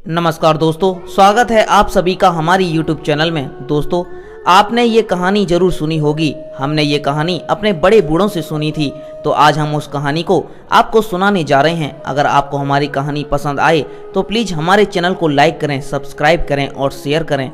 नमस्कार दोस्तों, स्वागत है आप सभी का हमारी YouTube चैनल में। दोस्तों, आपने ये कहानी जरूर सुनी होगी। हमने ये कहानी अपने बड़े बूढ़ों से सुनी थी, तो आज हम उस कहानी को आपको सुनाने जा रहे हैं। अगर आपको हमारी कहानी पसंद आए तो प्लीज़ हमारे चैनल को लाइक करें, सब्सक्राइब करें और शेयर करें।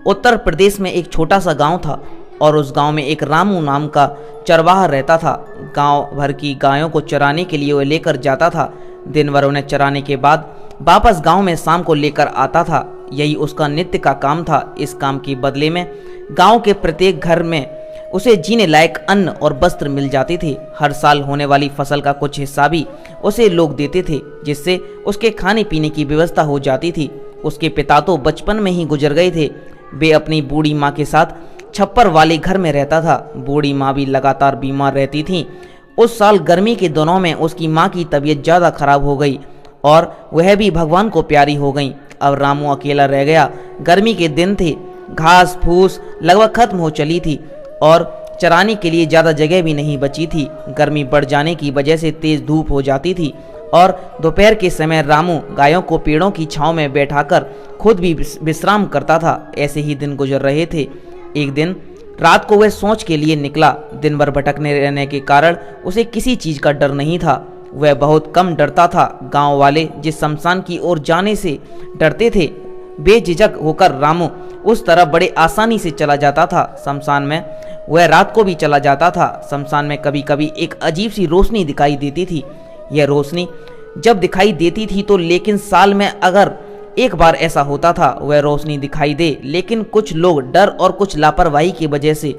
उत्तर प्रदेश में एक छोटा सा गाँव था और उस गाँव में एक रामू नाम का चरवाहा रहता था। गाँव भर की गायों को चराने के लिए वह लेकर जाता था। दिन भर उन्हें चराने के बाद वापस गांव में शाम को लेकर आता था। यही उसका नित्य का काम था। इस काम के बदले में गांव के प्रत्येक घर में उसे जीने लायक अन्न और वस्त्र मिल जाते थे। हर साल होने वाली फसल का कुछ हिस्सा भी उसे लोग देते थे, जिससे उसके खाने पीने की व्यवस्था हो जाती थी। उसके पिता तो बचपन में ही गुजर गए थे। वे अपनी बूढ़ी माँ के साथ छप्पर वाले घर में रहता था। बूढ़ी माँ भी लगातार बीमार रहती थी। उस साल गर्मी के दिनों में उसकी माँ की तबीयत ज़्यादा खराब हो गई और वह भी भगवान को प्यारी हो गई। अब रामू अकेला रह गया। गर्मी के दिन थे, घास फूस लगभग खत्म हो चली थी और चराने के लिए ज़्यादा जगह भी नहीं बची थी। गर्मी बढ़ जाने की वजह से तेज़ धूप हो जाती थी और दोपहर के समय रामू गायों को पेड़ों की छांव में बैठाकर खुद भी विश्राम करता था। ऐसे ही दिन गुजर रहे थे। एक दिन रात को वह सोच के लिए निकला। दिन भर भटकने रहने के कारण उसे किसी चीज़ का डर नहीं था। वह बहुत कम डरता था। गांव वाले जिस शमशान की ओर जाने से डरते थे, बेझिझक होकर रामू उस तरफ बड़े आसानी से चला जाता था। शमशान में वह रात को भी चला जाता था। शमशान में कभी कभी एक अजीब सी रोशनी दिखाई देती थी। यह रोशनी जब दिखाई देती थी तो लेकिन साल में अगर एक बार ऐसा होता था वह रोशनी दिखाई दे, लेकिन कुछ लोग डर और कुछ लापरवाही की वजह से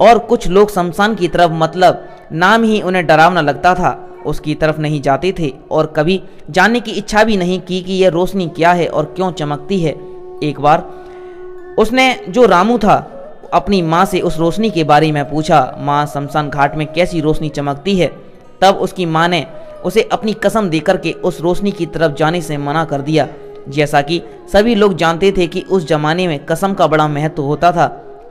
और कुछ लोग शमशान की तरफ, मतलब नाम ही उन्हें डरावना लगता था, उसकी तरफ नहीं जाते थे और कभी जानने की इच्छा भी नहीं की कि यह रोशनी क्या है और क्यों चमकती है। एक बार उसने, जो रामू था, अपनी माँ से उस रोशनी के बारे में पूछा, माँ शमशान घाट में कैसी रोशनी चमकती है? तब उसकी माँ ने उसे अपनी कसम देकर के उस रोशनी की तरफ जाने से मना कर दिया। जैसा कि सभी लोग जानते थे कि उस जमाने में कसम का बड़ा महत्व होता था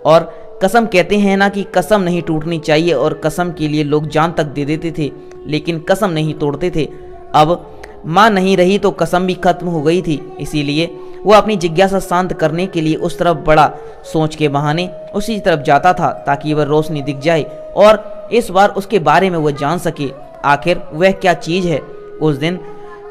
और कसम कहते हैं ना कि कसम नहीं टूटनी चाहिए, और कसम के लिए लोग जान तक दे देते थे, लेकिन कसम नहीं तोड़ते थे। अब माँ नहीं रही तो कसम भी खत्म हो गई थी। इसीलिए वो अपनी जिज्ञासा शांत करने के लिए उस तरफ बड़ा सोच के बहाने उसी तरफ जाता था, ताकि वह रोशनी दिख जाए और इस बार उसके बारे में वह जान सके आखिर वह क्या चीज़ है। उस दिन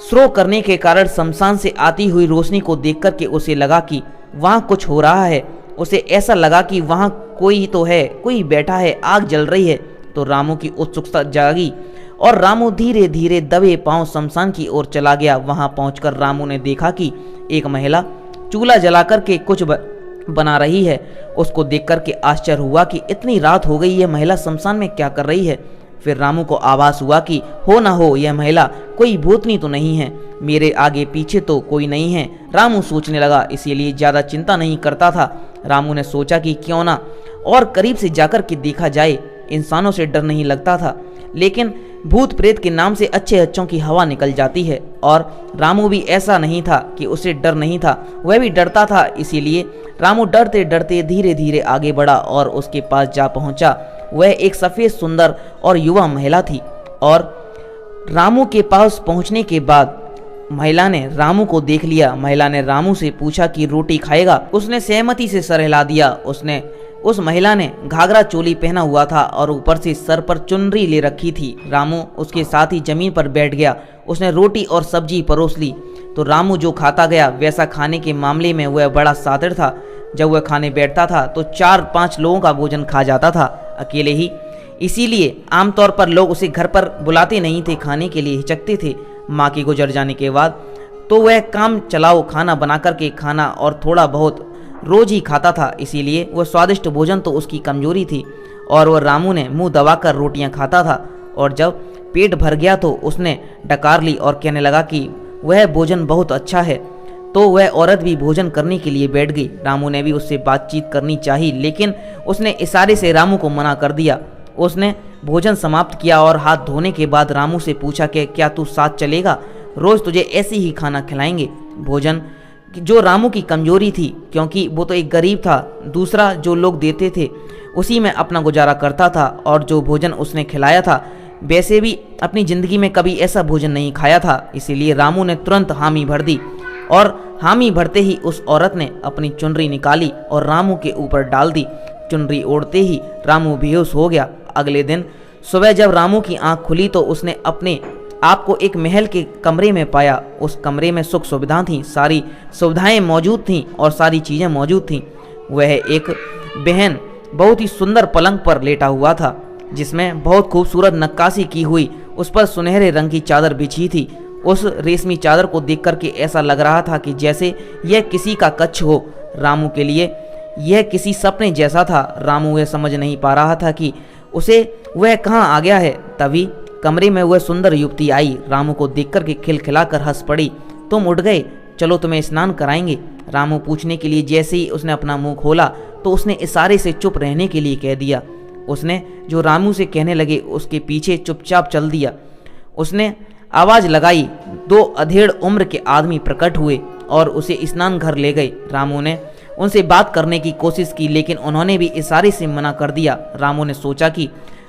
स्रो करने के कारण शमशान से आती हुई रोशनी को देख कर के उसे लगा कि वहाँ कुछ हो रहा है। उसे ऐसा लगा कि वहाँ कोई तो है, कोई बैठा है, आग जल रही है। तो रामू की उत्सुकता जागी और रामू धीरे धीरे दबे पांव शमशान की ओर चला गया। वहां पहुंचकर रामू ने देखा कि एक महिला चूल्हा जलाकर के कुछ बना रही है। उसको देखकर के आश्चर्य हुआ कि इतनी रात हो गई, यह महिला शमशान में क्या कर रही है। फिर रामू को आभास हुआ कि हो ना हो यह महिला कोई भूतनी तो नहीं है, मेरे आगे पीछे तो कोई नहीं है। रामू सोचने लगा, इसीलिए ज़्यादा चिंता नहीं करता था। रामू ने सोचा कि क्यों ना और करीब से जाकर के देखा जाए। इंसानों से डर नहीं लगता था, लेकिन भूत प्रेत के नाम से अच्छे अच्छों की हवा निकल जाती है। और रामू भी ऐसा नहीं था कि उसे डर नहीं था, वह भी डरता था। इसीलिए रामू डरते डरते धीरे धीरे आगे बढ़ा और उसके पास जा पहुंचा। वह एक सफ़ेद सुंदर और युवा महिला थी और रामू के पास पहुंचने के बाद महिला ने रामू को देख लिया। महिला ने रामू से पूछा कि रोटी खाएगा? उसने सहमति से सर हिला दिया। उस महिला ने घाघरा चोली पहना हुआ था और ऊपर से सर पर चुनरी ले रखी थी। रामू उसके साथ ही जमीन पर बैठ गया। उसने रोटी और सब्जी परोस ली तो रामू जो खाता गया, वैसा खाने के मामले में वह बड़ा शातिर था। जब वह खाने बैठता था तो 4-5 लोगों का भोजन खा जाता था, अकेले ही। इसीलिए आमतौर पर लोग उसे घर पर बुलाते नहीं थे, खाने के लिए हिचकते थे। माँ के गुजर जाने के बाद तो वह काम चलाओ खाना बना करके खाना और थोड़ा बहुत रोज ही खाता था। इसीलिए वह स्वादिष्ट भोजन तो उसकी कमजोरी थी और वह रामू ने मुंह दबाकर रोटियां खाता था। और जब पेट भर गया तो उसने डकार ली और कहने लगा कि वह भोजन बहुत अच्छा है। तो वह औरत भी भोजन करने के लिए बैठ गई। रामू ने भी उससे बातचीत करनी चाहिए, लेकिन उसने इशारे से रामू को मना कर दिया। उसने भोजन समाप्त किया और हाथ धोने के बाद रामू से पूछा कि क्या तू साथ चलेगा? रोज तुझे ऐसे ही खाना खिलाएंगे। भोजन जो रामू की कमजोरी थी, क्योंकि वो तो एक गरीब था, दूसरा जो लोग देते थे उसी में अपना गुजारा करता था। और जो भोजन उसने खिलाया था वैसे भी अपनी ज़िंदगी में कभी ऐसा भोजन नहीं खाया था। इसीलिए रामू ने तुरंत हामी भर दी और हामी भरते ही उस औरत ने अपनी चुनरी निकाली और रामू के ऊपर डाल दी। चुनरी ओढ़ते ही रामू बेहोश हो गया। अगले दिन सुबह जब रामू की आंख खुली तो उसने अपने आपको एक महल के कमरे में पाया। उस कमरे में सुख सुविधा थी, सारी सुविधाएं मौजूद थीं और सारी चीज़ें मौजूद थीं। वह एक बहन बहुत ही सुंदर पलंग पर लेटा हुआ था, जिसमें बहुत खूबसूरत नक्काशी की हुई उस पर सुनहरे रंग की चादर बिछी थी। उस रेशमी चादर को देख करके ऐसा लग रहा था कि जैसे यह किसी का कच्छ हो। रामू के लिए यह किसी सपने जैसा था। रामू यह समझ नहीं पा रहा था कि उसे वह कहाँ आ गया है। तभी कमरे में वह सुंदर युवती आई। रामू को देख करके खिलखिलाकर हंस पड़ी। तुम उठ गए, चलो तुम्हें स्नान कराएंगे। रामू पूछने के लिए जैसे ही उसने अपना मुंह खोला तो उसने इशारे से चुप रहने के लिए कह दिया। उसने जो रामू से कहने लगे उसके पीछे चुपचाप चल दिया। उसने आवाज़ लगाई। 2 अधेड़ उम्र के आदमी प्रकट हुए और उसे स्नान घर ले गए। रामू ने उनसे बात करने की कोशिश की, लेकिन उन्होंने भी इशारे से मना कर दिया। रामू ने सोचा कि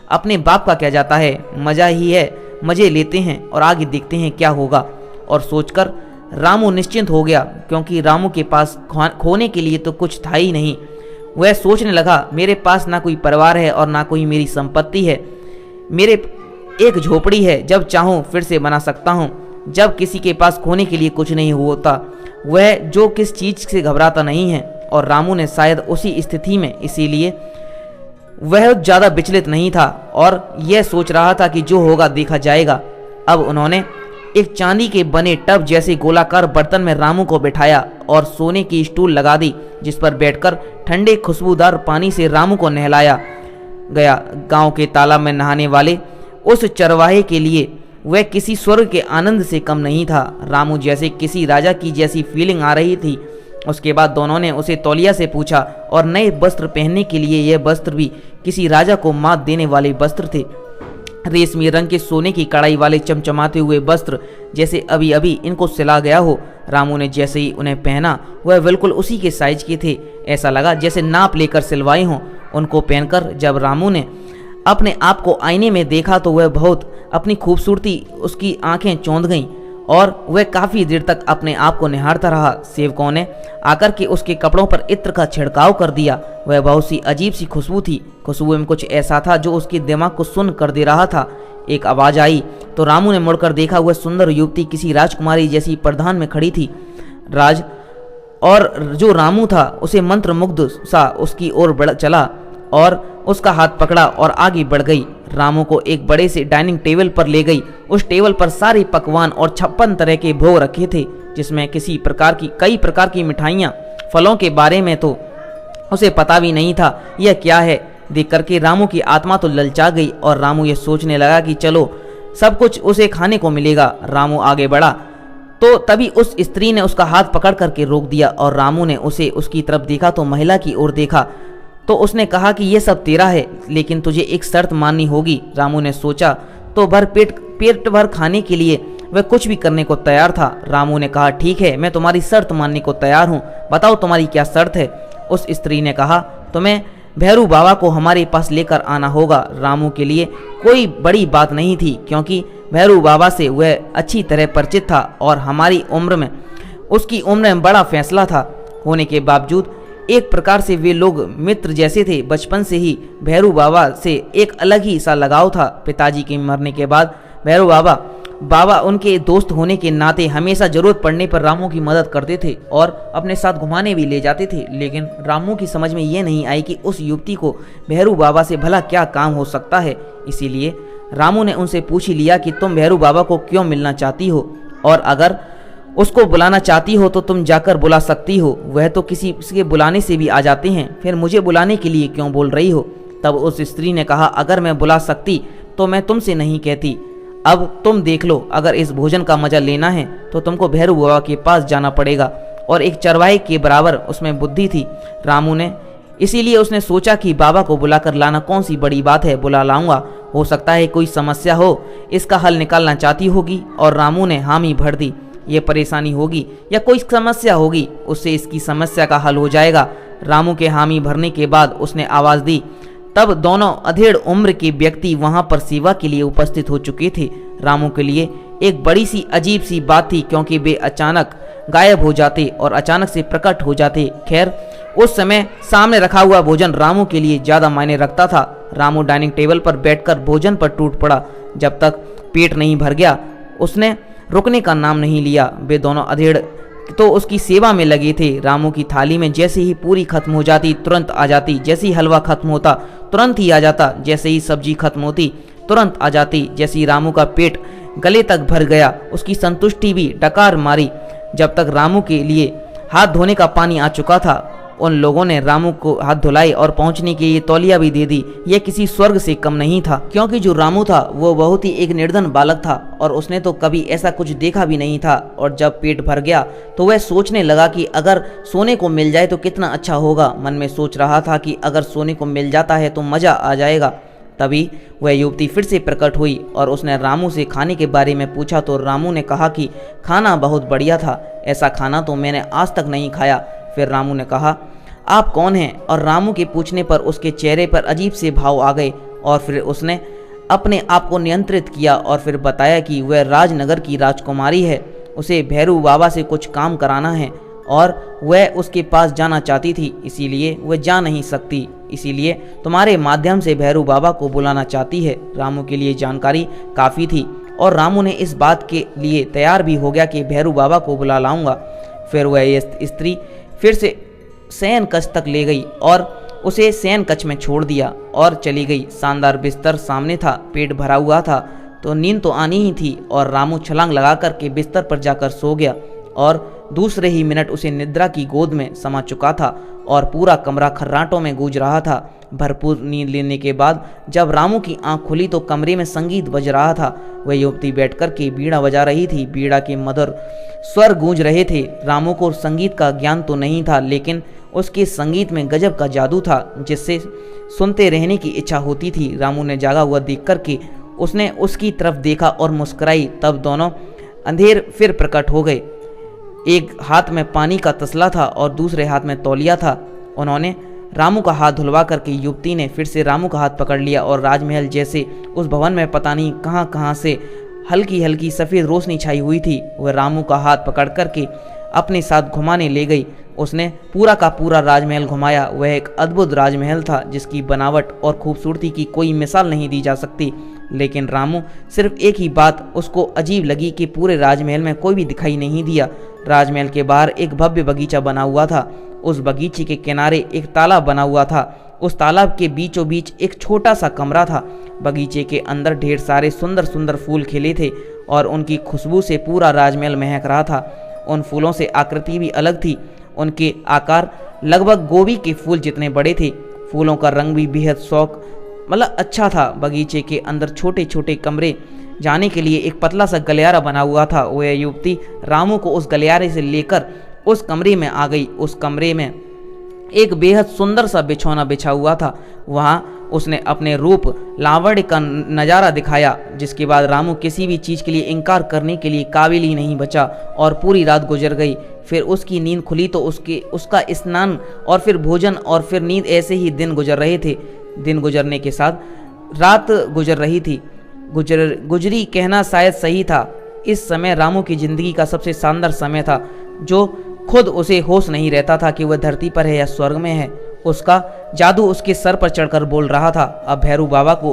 अपने बाप का क्या जाता है, मज़ा ही है, मज़े लेते हैं और आगे देखते हैं क्या होगा। और सोचकर रामू निश्चिंत हो गया, क्योंकि रामू के पास खोने के लिए तो कुछ था ही नहीं। वह सोचने लगा, मेरे पास ना कोई परिवार है और ना कोई मेरी संपत्ति है। मेरे एक झोपड़ी है, जब चाहूँ फिर से बना सकता हूँ। जब किसी के पास खोने के लिए कुछ नहीं होता, वह जो किस चीज़ से घबराता नहीं है। और रामू ने शायद उसी स्थिति में, इसीलिए वह ज़्यादा विचलित नहीं था और यह सोच रहा था कि जो होगा देखा जाएगा। अब उन्होंने एक चांदी के बने टब जैसे गोलाकार बर्तन में रामू को बिठाया और सोने की स्टूल लगा दी, जिस पर बैठकर ठंडे खुशबूदार पानी से रामू को नहलाया गया। गांव के तालाब में नहाने वाले उस चरवाहे के लिए वह किसी स्वर्ग के आनंद से कम नहीं था। रामू जैसे किसी राजा की जैसी फीलिंग आ रही थी। उसके बाद दोनों ने उसे तौलिया से पूछा और नए वस्त्र पहनने के लिए यह वस्त्र भी किसी राजा को मात देने वाले वस्त्र थे। रेशमी रंग के सोने की कढ़ाई वाले चमचमाते हुए वस्त्र, जैसे अभी अभी इनको सिला गया हो। रामू ने जैसे ही उन्हें पहना वह बिल्कुल उसी के साइज के थे। ऐसा लगा जैसे नाप लेकर सिलवाए हों। उनको पहनकर जब रामू ने अपने आप को आईने में देखा तो वह बहुत अपनी खूबसूरती, उसकी आंखें चौंध गईं और वह काफ़ी देर तक अपने आप को निहारता रहा। सेवकों ने आकर के उसके कपड़ों पर इत्र का छिड़काव कर दिया। वह बहुत सी अजीब सी खुशबू थी। खुशबू में कुछ ऐसा था जो उसके दिमाग को सुन्न कर दे रहा था। एक आवाज़ आई तो रामू ने मुड़कर देखा। वह सुंदर युवती किसी राजकुमारी जैसी प्रधान में खड़ी थी। राज और जो रामू था उसे मंत्र मुग्ध सा उसकी ओर बढ़ चला और उसका हाथ पकड़ा और आगे बढ़ गई। रामू को एक बड़े से डाइनिंग टेबल पर ले गई। उस टेबल पर सारे पकवान और 56 तरह के भोग रखे थे, जिसमें कई प्रकार की मिठाइयाँ। फलों के बारे में तो उसे पता भी नहीं था यह क्या है। देख करके रामू की आत्मा तो ललचा गई और रामू ये सोचने लगा कि चलो सब कुछ उसे खाने को मिलेगा। रामू आगे बढ़ा तो तभी उस स्त्री ने उसका हाथ पकड़ करके रोक दिया और रामू ने उसे उसकी तरफ देखा तो महिला की ओर देखा तो उसने कहा कि यह सब तेरा है, लेकिन तुझे एक शर्त माननी होगी। रामू ने सोचा तो पेट भर खाने के लिए वह कुछ भी करने को तैयार था। रामू ने कहा ठीक है, मैं तुम्हारी शर्त मानने को तैयार हूँ, बताओ तुम्हारी क्या शर्त है। उस स्त्री ने कहा तुम्हें भैरू बाबा को हमारे पास लेकर आना होगा। रामू के लिए कोई बड़ी बात नहीं थी, क्योंकि भैरू बाबा से वह अच्छी तरह परिचित था और हमारी उम्र में उसकी उम्र में बड़ा फैसला था होने के बावजूद एक प्रकार से वे लोग मित्र जैसे थे। बचपन से ही भैरू बाबा से एक अलग ही सा लगाव था। पिताजी के मरने के बाद भैरू बाबा उनके दोस्त होने के नाते हमेशा जरूरत पड़ने पर रामू की मदद करते थे और अपने साथ घुमाने भी ले जाते थे। लेकिन रामू की समझ में ये नहीं आई कि उस युवती को भैरू बाबा से भला क्या काम हो सकता है। इसीलिए रामू ने उनसे पूछ ही लिया कि तुम भैरू बाबा को क्यों मिलना चाहती हो, और अगर उसको बुलाना चाहती हो तो तुम जाकर बुला सकती हो। वह तो किसी के बुलाने से भी आ जाते हैं, फिर मुझे बुलाने के लिए क्यों बोल रही हो। तब उस स्त्री ने कहा अगर मैं बुला सकती तो मैं तुमसे नहीं कहती। अब तुम देख लो, अगर इस भोजन का मजा लेना है तो तुमको भैरू बाबा के पास जाना पड़ेगा। और एक चरवाहे के बराबर उसमें बुद्धि थी रामू ने, इसीलिए उसने सोचा कि बाबा को बुलाकर लाना कौन सी बड़ी बात है, बुला लाऊंगा। हो सकता है कोई समस्या हो, इसका हल निकालना चाहती होगी। और रामू ने हामी भर दी। ये परेशानी होगी या कोई समस्या होगी, उससे इसकी समस्या का हल हो जाएगा। रामू के हामी भरने के बाद उसने आवाज़ दी। तब दोनों अधेड़ उम्र के व्यक्ति वहां पर सेवा के लिए उपस्थित हो चुके थे। रामू के लिए एक बड़ी सी अजीब सी बात थी, क्योंकि वे अचानक गायब हो जाते और अचानक से प्रकट हो जाते। खैर, उस समय सामने रखा हुआ भोजन रामू के लिए ज़्यादा मायने रखता था। रामू डाइनिंग टेबल पर बैठकर भोजन पर टूट पड़ा। जब तक पेट नहीं भर गया उसने रुकने का नाम नहीं लिया। वे दोनों अधेड़ तो उसकी सेवा में लगे थे। रामू की थाली में जैसे ही पूरी खत्म हो जाती तुरंत आ जाती, जैसे ही हलवा खत्म होता तुरंत ही आ जाता, जैसे ही सब्जी खत्म होती तुरंत आ जाती। जैसे ही रामू का पेट गले तक भर गया उसकी संतुष्टि भी डकार मारी। जब तक रामू के लिए हाथ धोने का पानी आ चुका था उन लोगों ने रामू को हाथ धुलाई और पहुंचने के लिए तौलिया भी दे दी। यह किसी स्वर्ग से कम नहीं था, क्योंकि जो रामू था वो बहुत ही एक निर्धन बालक था और उसने तो कभी ऐसा कुछ देखा भी नहीं था। और जब पेट भर गया तो वह सोचने लगा कि अगर सोने को मिल जाए तो कितना अच्छा होगा। मन में सोच रहा था कि अगर सोने को मिल जाता है तो मज़ा आ जाएगा। तभी वह युवती फिर से प्रकट हुई और उसने रामू से खाने के बारे में पूछा तो रामू ने कहा कि खाना बहुत बढ़िया था, ऐसा खाना तो मैंने आज तक नहीं खाया। फिर रामू ने कहा, आप कौन हैं? और रामू के पूछने पर उसके चेहरे पर अजीब से भाव आ गए और फिर उसने अपने आप को नियंत्रित किया और फिर बताया कि वह राजनगर की राजकुमारी है। उसे भैरू बाबा से कुछ काम कराना है और वह उसके पास जाना चाहती थी, इसीलिए वह जा नहीं सकती, इसीलिए तुम्हारे माध्यम से भैरू बाबा को बुलाना चाहती है। रामू के लिए जानकारी काफ़ी थी और रामू ने इस बात के लिए तैयार भी हो गया कि भैरू बाबा को बुला लाऊंगा। फिर वह स्त्री फिर से शयन कक्ष तक ले गई और उसे शयन कक्ष में छोड़ दिया और चली गई। शानदार बिस्तर सामने था, पेट भरा हुआ था तो नींद तो आनी ही थी और रामू छलांग लगा कर के बिस्तर पर जाकर सो गया और दूसरे ही मिनट उसे निद्रा की गोद में समा चुका था और पूरा कमरा खर्राटों में गूंज रहा था। भरपूर नींद लेने के बाद जब रामू की आंख खुली तो कमरे में संगीत बज रहा था। वह युवती बैठकर के बीड़ा बजा रही थी। बीड़ा के मधुर स्वर गूंज रहे थे। रामू को संगीत का ज्ञान तो नहीं था, लेकिन उसके संगीत में गजब का जादू था जिससे सुनते रहने की इच्छा होती थी। रामू ने जागा हुआ देख कर के उसने उसकी तरफ देखा और मुस्कुराई। तब दोनों अंधेर फिर प्रकट हो गए। एक हाथ में पानी का तसला था और दूसरे हाथ में तौलिया था। उन्होंने रामू का हाथ धुलवा करके युवती ने फिर से रामू का हाथ पकड़ लिया और राजमहल जैसे उस भवन में पता नहीं कहाँ कहाँ से हल्की हल्की सफ़ेद रोशनी छाई हुई थी। वह रामू का हाथ पकड़ करके अपने साथ घुमाने ले गई। उसने पूरा का पूरा राजमहल घुमाया। वह एक अद्भुत राजमहल था जिसकी बनावट और खूबसूरती की कोई मिसाल नहीं दी जा सकती। लेकिन रामू सिर्फ एक ही बात उसको अजीब लगी कि पूरे राजमहल में कोई भी दिखाई नहीं दिया। राजमहल के बाहर एक भव्य बगीचा बना हुआ था। उस बगीचे के किनारे एक तालाब बना हुआ था। उस तालाब के बीचों बीच एक छोटा सा कमरा था। बगीचे के अंदर ढेर सारे सुंदर सुंदर फूल खिले थे और उनकी खुशबू से पूरा राजमहल महक रहा था। उन फूलों से आकृति भी अलग थी। उनके आकार लगभग गोभी के फूल जितने बड़े थे। फूलों का रंग भी बेहद शौक अच्छा था। बगीचे के अंदर छोटे छोटे कमरे जाने के लिए एक पतला सा गलियारा बना हुआ था। वह युवती रामू को उस गलियारे से लेकर उस कमरे में आ गई। उस कमरे में एक बेहद सुंदर सा बिछौना बिछा हुआ था। वहाँ उसने अपने रूप लावण्य का नज़ारा दिखाया, जिसके बाद रामू किसी भी चीज़ के लिए इनकार करने के लिए काबिल ही नहीं बचा और पूरी रात गुजर गई। फिर उसकी नींद खुली तो उसका स्नान और फिर भोजन और फिर नींद, ऐसे ही दिन गुजर रहे थे। दिन गुजरने के साथ रात गुजर रही थी। गुजरी कहना शायद सही था। इस समय रामू की ज़िंदगी का सबसे शानदार समय था, जो खुद उसे होश नहीं रहता था कि वह धरती पर है या स्वर्ग में है। उसका जादू उसके सर पर चढ़कर बोल रहा था। अब भैरू बाबा को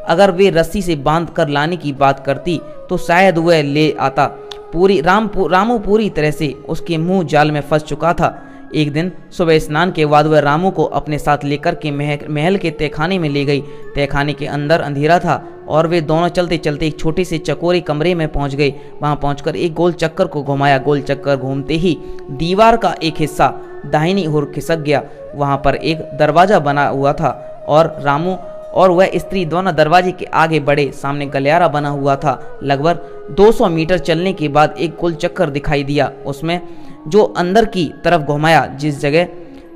अगर वे रस्सी से बांध कर लाने की बात करती तो शायद वह ले आता। रामू पूरी तरह से उसके मुंह जाल में फंस चुका था। एक दिन सुबह स्नान के बाद वह रामू को अपने साथ लेकर के महल के तहखाने में ले गई। तहखाने के अंदर अंधेरा था और वे दोनों चलते चलते एक छोटे से चकोरे कमरे में पहुंच गए। वहां पहुंचकर एक गोल चक्कर को घुमाया। गोल चक्कर घूमते ही दीवार का एक हिस्सा दाहिनी ओर खिसक गया। वहां पर एक दरवाजा बना हुआ था और रामू और वह स्त्री दोनों दरवाजे के आगे बढ़े। सामने गलियारा बना हुआ था। लगभग 200 मीटर चलने के बाद एक गोल चक्कर दिखाई दिया। उसमें जो अंदर की तरफ घुमाया, जिस जगह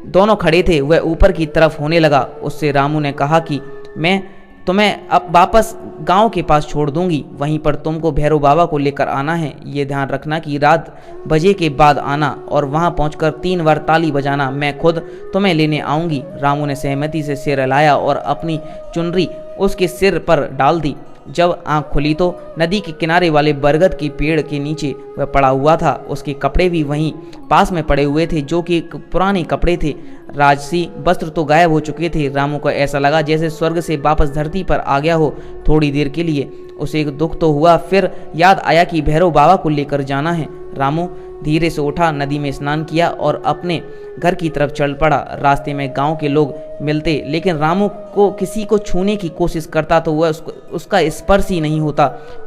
दोनों खड़े थे वह ऊपर की तरफ होने लगा। उससे रामू ने कहा कि मैं तुम्हें अब वापस गांव के पास छोड़ दूंगी, वहीं पर तुमको भैरव बाबा को लेकर आना है। ये ध्यान रखना कि रात बजे के बाद आना और वहां पहुंचकर 3 बार ताली बजाना, मैं खुद तुम्हें लेने आऊंगी। रामू ने सहमति से सिर हिलाया और अपनी चुनरी उसके सिर पर डाल दी। जब आंख खुली तो नदी के किनारे वाले बरगद के पेड़ के नीचे वह पड़ा हुआ था। उसके कपड़े भी वहीं पास में पड़े हुए थे, जो कि पुराने कपड़े थे। राजसी वस्त्र तो गायब हो चुके थे। रामू को ऐसा लगा जैसे स्वर्ग से वापस धरती पर आ गया हो। थोड़ी देर के लिए उसे एक दुख तो हुआ, फिर याद आया कि भैरव बाबा को लेकर जाना है। रामू धीरे से उठा, नदी में स्नान किया और अपने घर की तरफ चल पड़ा। रास्ते में गांव के लोग मिलते, लेकिन रामू को किसी को छूने की कोशिश करता तो वह उसका स्पर्श ही नहीं होता।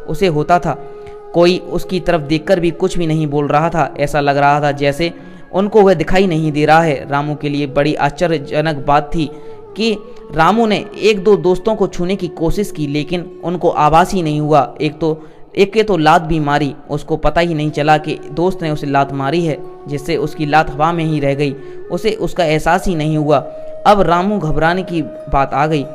उसे होता था कोई उसकी तरफ देखकर भी कुछ भी नहीं बोल रहा था। ऐसा लग रहा था जैसे उनको वह दिखाई नहीं दे रहा है। रामू के लिए बड़ी आश्चर्यजनक बात थी कि रामू ने एक दो दोस्तों को छूने की कोशिश की, लेकिन उनको आभास ही नहीं हुआ। एक के तो लात भी मारी, उसको पता ही नहीं चला कि दोस्त ने उसे लात मारी है, जिससे उसकी लात हवा में ही रह गई। उसे उसका एहसास ही नहीं हुआ। अब रामू घबराने की बात आ गई।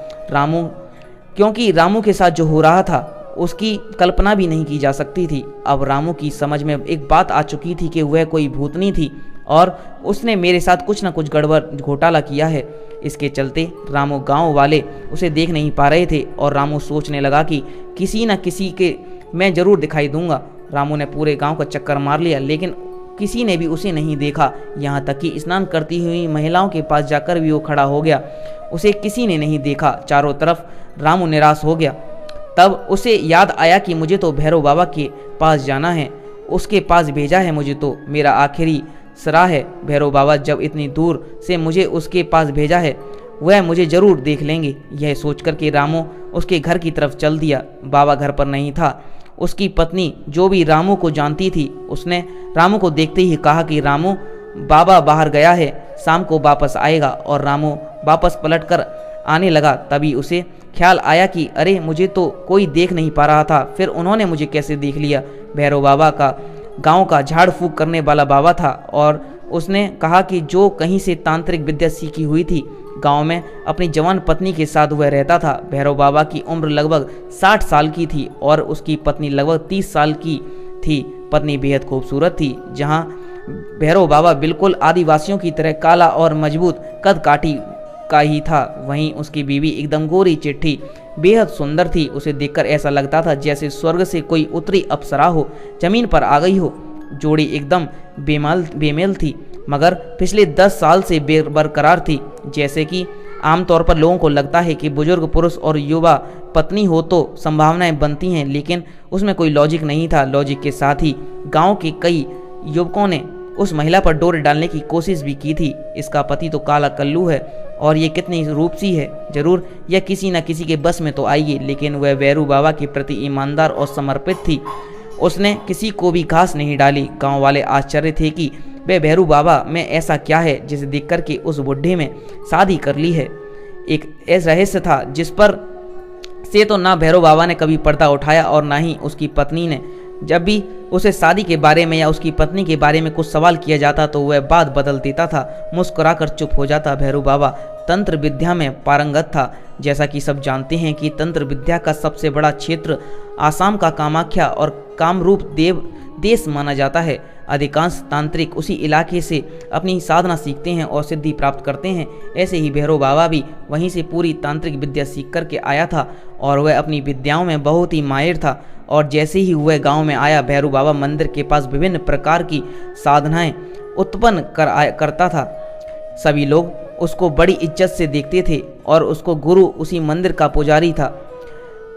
क्योंकि रामू के साथ जो हो रहा था उसकी कल्पना भी नहीं की जा सकती थी। अब रामू की समझ में एक बात आ चुकी थी कि वह कोई भूतनी थी और उसने मेरे साथ कुछ न कुछ गड़बड़ घोटाला किया है। इसके चलते रामू गांव वाले उसे देख नहीं पा रहे थे और रामू सोचने लगा कि किसी न किसी के मैं जरूर दिखाई दूंगा। रामू ने पूरे गांव का चक्कर मार लिया, लेकिन किसी ने भी उसे नहीं देखा। यहाँ तक कि स्नान करती हुई महिलाओं के पास जाकर भी वो खड़ा हो गया। उसे किसी ने नहीं देखा। चारों तरफ रामू निराश हो गया। तब उसे याद आया कि मुझे तो भैरव बाबा के पास जाना है, उसके पास भेजा है मुझे, तो मेरा आखिरी सराह है। भैरव बाबा जब इतनी दूर से मुझे उसके पास भेजा है, वह मुझे जरूर देख लेंगे। यह सोचकर के रामू उसके घर की तरफ चल दिया। बाबा घर पर नहीं था। उसकी पत्नी, जो भी रामू को जानती थी, उसने रामू को देखते ही कहा कि रामू, बाबा बाहर गया है, शाम को वापस आएगा। और रामू वापस पलटकर आने लगा। तभी उसे ख्याल आया कि अरे, मुझे तो कोई देख नहीं पा रहा था, फिर उन्होंने मुझे कैसे देख लिया। भैरव बाबा का गांव का झाड़ फूंक करने वाला बाबा था और उसने कहा कि जो कहीं से तांत्रिक विद्या सीखी हुई थी, गांव में अपनी जवान पत्नी के साथ वह रहता था। भैरव बाबा की उम्र लगभग 60 साल की थी और उसकी पत्नी लगभग 30 साल की थी। पत्नी बेहद खूबसूरत थी। जहां भैरव बाबा बिल्कुल आदिवासियों की तरह काला और मजबूत कद काठी का ही था, वहीं उसकी बीवी एकदम गोरी चिट्ठी बेहद सुंदर थी। उसे देखकर ऐसा लगता था जैसे स्वर्ग से कोई उतरी अप्सरा हो, जमीन पर आ गई हो। जोड़ी एकदम बेमेल थी, मगर पिछले 10 साल से बरकरार थी। जैसे कि आमतौर पर लोगों को लगता है कि बुजुर्ग पुरुष और युवा पत्नी हो तो संभावनाएं बनती हैं, लेकिन उसमें कोई लॉजिक नहीं था। लॉजिक के साथ ही गांव के कई युवकों ने उस महिला पर डोर डालने की कोशिश भी की थी। इसका पति तो काला कल्लू है और ये कितनी रूपसी है, जरूर यह किसी न किसी के बस में तो आएगी। लेकिन वह भैरव बाबा के प्रति ईमानदार और समर्पित थी। उसने किसी को भी घास नहीं डाली। गांव वाले आश्चर्य थे कि वे भैरव बाबा में ऐसा क्या है जिसे देख कर के उस बुढ़े में शादी कर ली है। एक ऐसा रहस्य था जिस पर से तो ना भैरव बाबा ने कभी पर्दा उठाया और ना ही उसकी पत्नी ने। जब भी उसे शादी के बारे में या उसकी पत्नी के बारे में कुछ सवाल किया जाता तो वह बात बदल देता था, मुस्कुराकर चुप हो जाता। भैरव बाबा तंत्र विद्या में पारंगत था। जैसा कि सब जानते हैं कि तंत्र विद्या का सबसे बड़ा क्षेत्र आसाम का कामाख्या और कामरूप देश माना जाता है। अधिकांश तांत्रिक उसी इलाके से अपनी साधना सीखते हैं और सिद्धि प्राप्त करते हैं। ऐसे ही भैरव बाबा भी वहीं से पूरी तांत्रिक विद्या सीख करके आया था और वह अपनी विद्याओं में बहुत ही माहिर था। और जैसे ही वह गांव में आया, भैरव बाबा मंदिर के पास विभिन्न प्रकार की साधनाएं उत्पन्न करता था। सभी लोग उसको बड़ी इज्जत से देखते थे और उसको गुरु उसी मंदिर का पुजारी था।